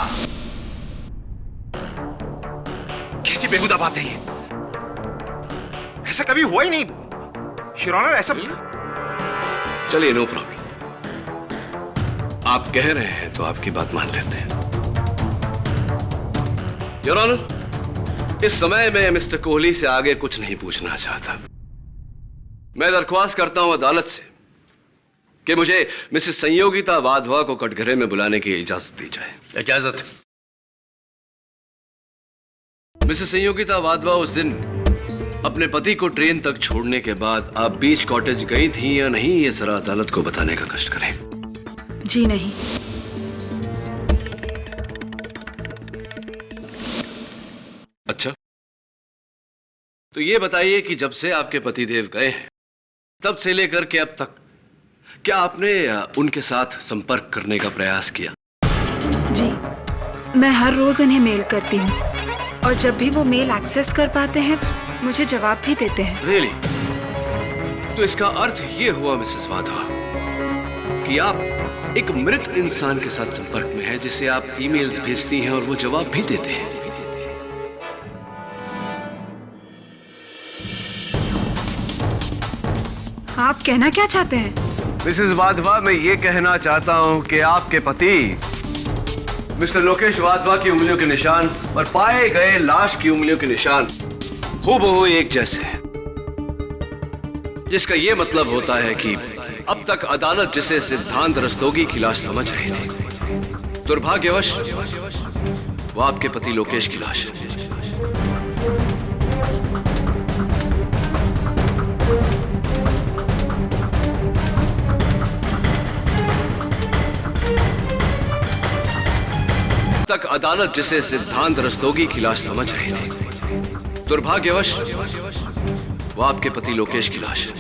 कैसी बेहुदा बात है ये? ऐसा कभी हुआ ही नहीं योर ऑनर। ऐसा चलिए, नो प्रॉब्लम। आप कह रहे हैं तो आपकी बात मान लेते हैं। योर ऑनर, इस समय मैं मिस्टर कोहली से आगे कुछ नहीं पूछना चाहता। मैं दरख्वास्त करता हूं अदालत से कि मुझे मिसेस संयोगिता वाधवा को कटघरे में बुलाने की इजाजत दी जाए। इजाजत। मिसेस संयोगिता वाधवा उस दिन अपने पति को ट्रेन तक छोड़ने के बाद आप बीच कॉटेज गई थी या नहीं, ये जरा अदालत को बताने का कष्ट करें। जी नहीं। अच्छा, तो ये बताइए कि जब से आपके पतिदेव गए हैं, तब से लेकर के अब तक क्या आपने उनके साथ संपर्क करने का प्रयास किया? जी, मैं हर रोज उन्हें मेल करती हूँ, और जब भी वो मेल एक्सेस कर पाते हैं मुझे जवाब भी देते हैं। रियली? तो इसका अर्थ ये हुआ मिसेस वाधवा कि आप एक मृत इंसान के साथ संपर्क में हैं, जिसे आप ईमेल्स भेजती हैं और वो जवाब भी देते हैं। आप कहना क्या चाहते हैं? मिसेस वाधवा, मैं ये कहना चाहता हूं कि आपके पति मिस्टर लोकेश वाधवा की उंगलियों के निशान और पाए गए लाश की उंगलियों के निशान हूबहू एक जैसे हैं, जिसका यह मतलब होता है कि अब तक अदालत जिसे सिद्धांत रस्तोगी की लाश समझ रही थी, दुर्भाग्यवश वो आपके पति लोकेश की लाश है। तक अदालत जिसे सिद्धांत रस्तोगी की लाश समझ रही थी, दुर्भाग्यवश वो आपके पति लोकेश की लाश है।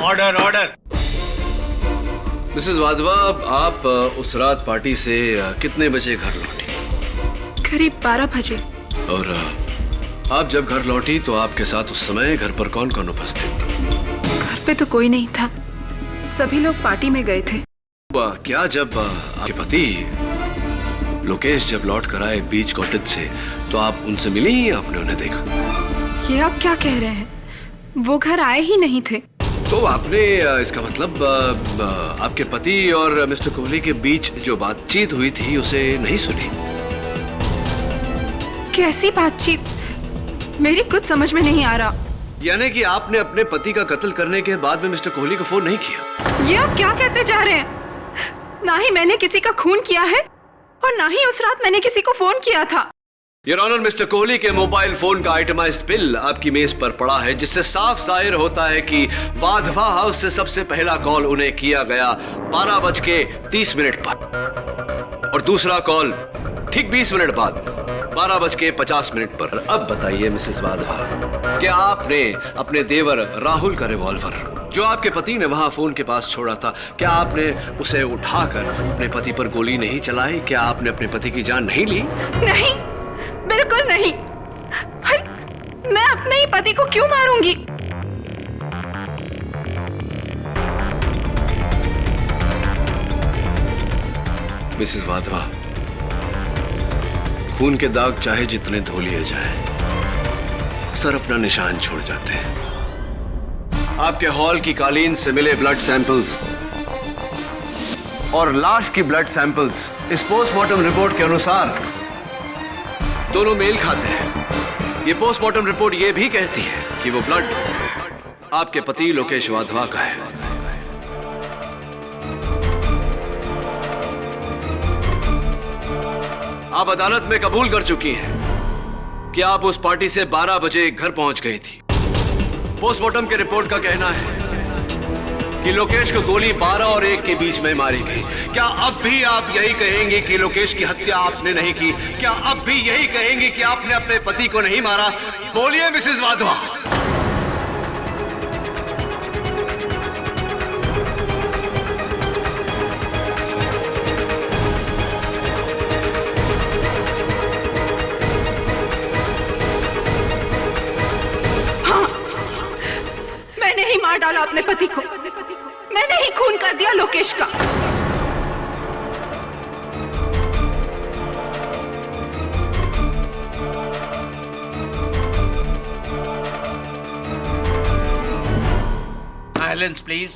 Order order. मिसेस वाधवा, आप उस रात पार्टी से कितने बजे घर लौटी? करीब 12 बजे। और आप जब घर लौटी तो आपके साथ उस समय घर पर कौन कौन उपस्थित था? घर पे तो कोई नहीं था, सभी लोग पार्टी में गए थे। क्या जब आपके पति लोकेश जब लौट कर आए बीच कॉटेज से, तो आप उनसे मिली या आपने उन्हें देखा? ये आप क्या कह रहे हैं? वो घर आए ही नहीं थे। तो आपने इसका मतलब आपके पति और मिस्टर कोहली के बीच जो बातचीत हुई थी उसे नहीं सुनी? कैसी बातचीत? मेरी कुछ समझ में नहीं आ रहा। यानी कि आपने अपने पति का कत्ल करने के बाद में मिस्टर कोहली को फोन नहीं किया? ये आप क्या कहते जा रहे हैं? ना ही मैंने किसी का खून किया है और ना ही उस रात मैंने किसी को फोन किया था। योर ऑनर, मिस्टर कोहली के मोबाइल फोन का आइटमाइज्ड बिल आपकी मेज पर पड़ा है, जिससे साफ जाहिर होता है कि वाधवा हाउस से सबसे पहला कॉल उन्हें किया गया 12:30 पर और दूसरा कॉल ठीक 20 मिनट बाद 12:50 पर। अब बताइए मिसेस वाधवा, क्या आपने अपने देवर राहुल का रिवॉल्वर जो आपके पति ने वहां फोन के पास छोड़ा था, क्या आपने उसे उठाकर अपने पति पर गोली नहीं चलाई? क्या आपने अपने पति की जान नहीं ली? नहीं, बिल्कुल नहीं। मैं अपने ही पति को क्यों मारूंगी? मिसेस वाधवा, खून के दाग चाहे जितने धो लिए जाए, अक्सर अपना निशान छोड़ जाते हैं। आपके हॉल की कालीन से मिले ब्लड सैंपल्स और लाश की ब्लड सैंपल्स इस पोस्टमार्टम रिपोर्ट के अनुसार दोनों मेल खाते हैं। ये पोस्टमार्टम रिपोर्ट ये भी कहती है कि वो ब्लड आपके पति लोकेश वाधवा का है। आप अदालत में कबूल कर चुकी हैं कि आप उस पार्टी से 12 बजे घर पहुंच गई थी। पोस्टमार्टम के रिपोर्ट का कहना है कि लोकेश को गोली 12 और 1 के बीच में मारी गई। क्या अब भी आप यही कहेंगे कि लोकेश की हत्या आपने नहीं की? क्या अब भी यही कहेंगे कि आपने अपने पति को नहीं मारा? बोलिए मिसेस वाधवा। मैंने ही मार डाला अपने पति को। मैंने ही खून कर दिया लोकेश का। Silence please.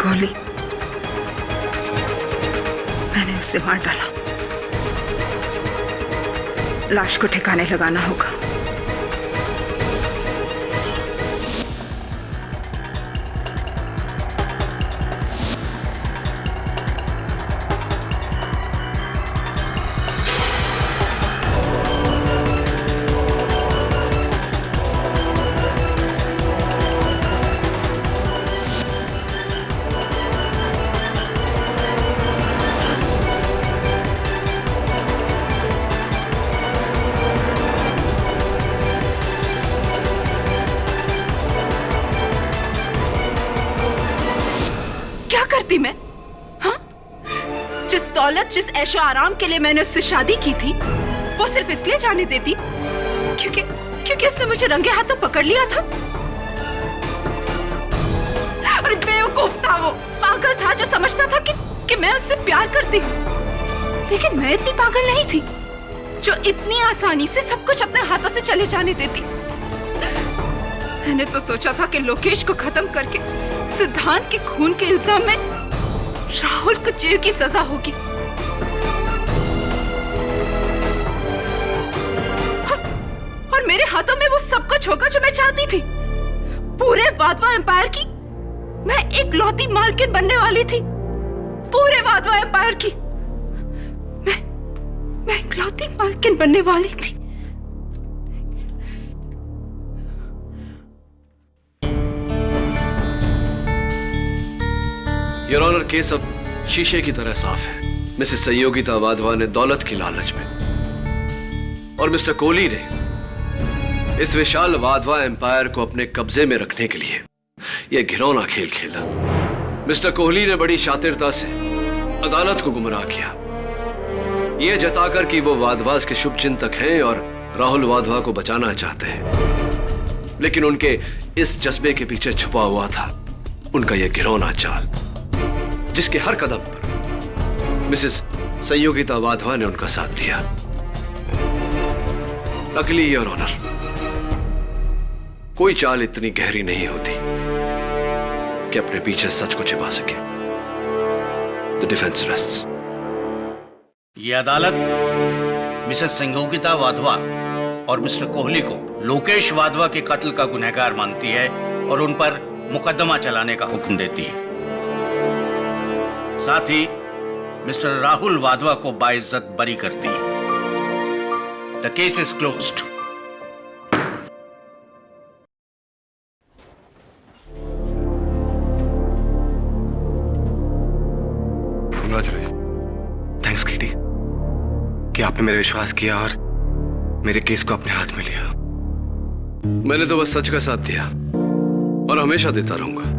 गोली मैंने उसे मार डाला। लाश को ठिकाने लगाना होगा। क्या करती मैं? हाँ? जिस दौलत, जिस ऐशो आराम के लिए मैंने उससे शादी की थी, वो सिर्फ इसलिए जाने देती क्योंकि उसने मुझे रंगे हाथों पकड़ लिया था। अरे बेवकूफ था वो, पागल था जो समझता था कि मैं उससे प्यार करती हूँ। लेकिन मैं इतनी पागल नहीं थी जो इतनी आसानी से सब कुछ अपने हाथों से चले जाने देती। मैंने तो सोचा था कि लोकेश को खत्म करके सिद्धांत के खून के इल्जाम में राहुल को जेल की सजा होगी। और मेरे हाथों में वो सब कुछ होगा जो मैं चाहती थी। पूरे वाधवा एम्पायर की मैं एक लौती मालकिन बनने वाली थी। पूरे वाधवा एम्पायर की मैं एक लौती मालकिन बनने वाली थी। योर ऑनर, केस अब शीशे की तरह साफ है। मिसेस संयोगिता वाधवा ने दौलत की लालच में और मिस्टर कोहली ने इस विशाल वाधवा एम्पायर को अपने कब्जे में रखने के लिए यह घिनौना खेल खेला। मिस्टर कोहली ने बड़ी शातिरता से अदालत को गुमराह किया, यह जताकर कि वो वाधवास के शुभ चिंतक हैं और राहुल वाधवा को बचाना चाहते हैं। लेकिन उनके इस जज्बे के पीछे छुपा हुआ था उनका यह घिनौना चाल, जिसके हर कदम पर मिसेस संयोगिता वाधवा ने उनका साथ दिया। लकीली योर ऑनर, कोई चाल इतनी गहरी नहीं होती कि अपने पीछे सच को छिपा सके। The defence rests. ये अदालत मिसेस संयोगिता वाधवा और मिस्टर कोहली को लोकेश वाधवा के कत्ल का गुनहगार मानती है और उन पर मुकदमा चलाने का हुक्म देती है। साथ ही मिस्टर राहुल वाधवा को बाइज्जत बरी करती है। The case is closed. Thanks KD कि आपने मेरे विश्वास किया और मेरे केस को अपने हाथ में लिया। मैंने तो बस सच का साथ दिया और हमेशा देता रहूंगा।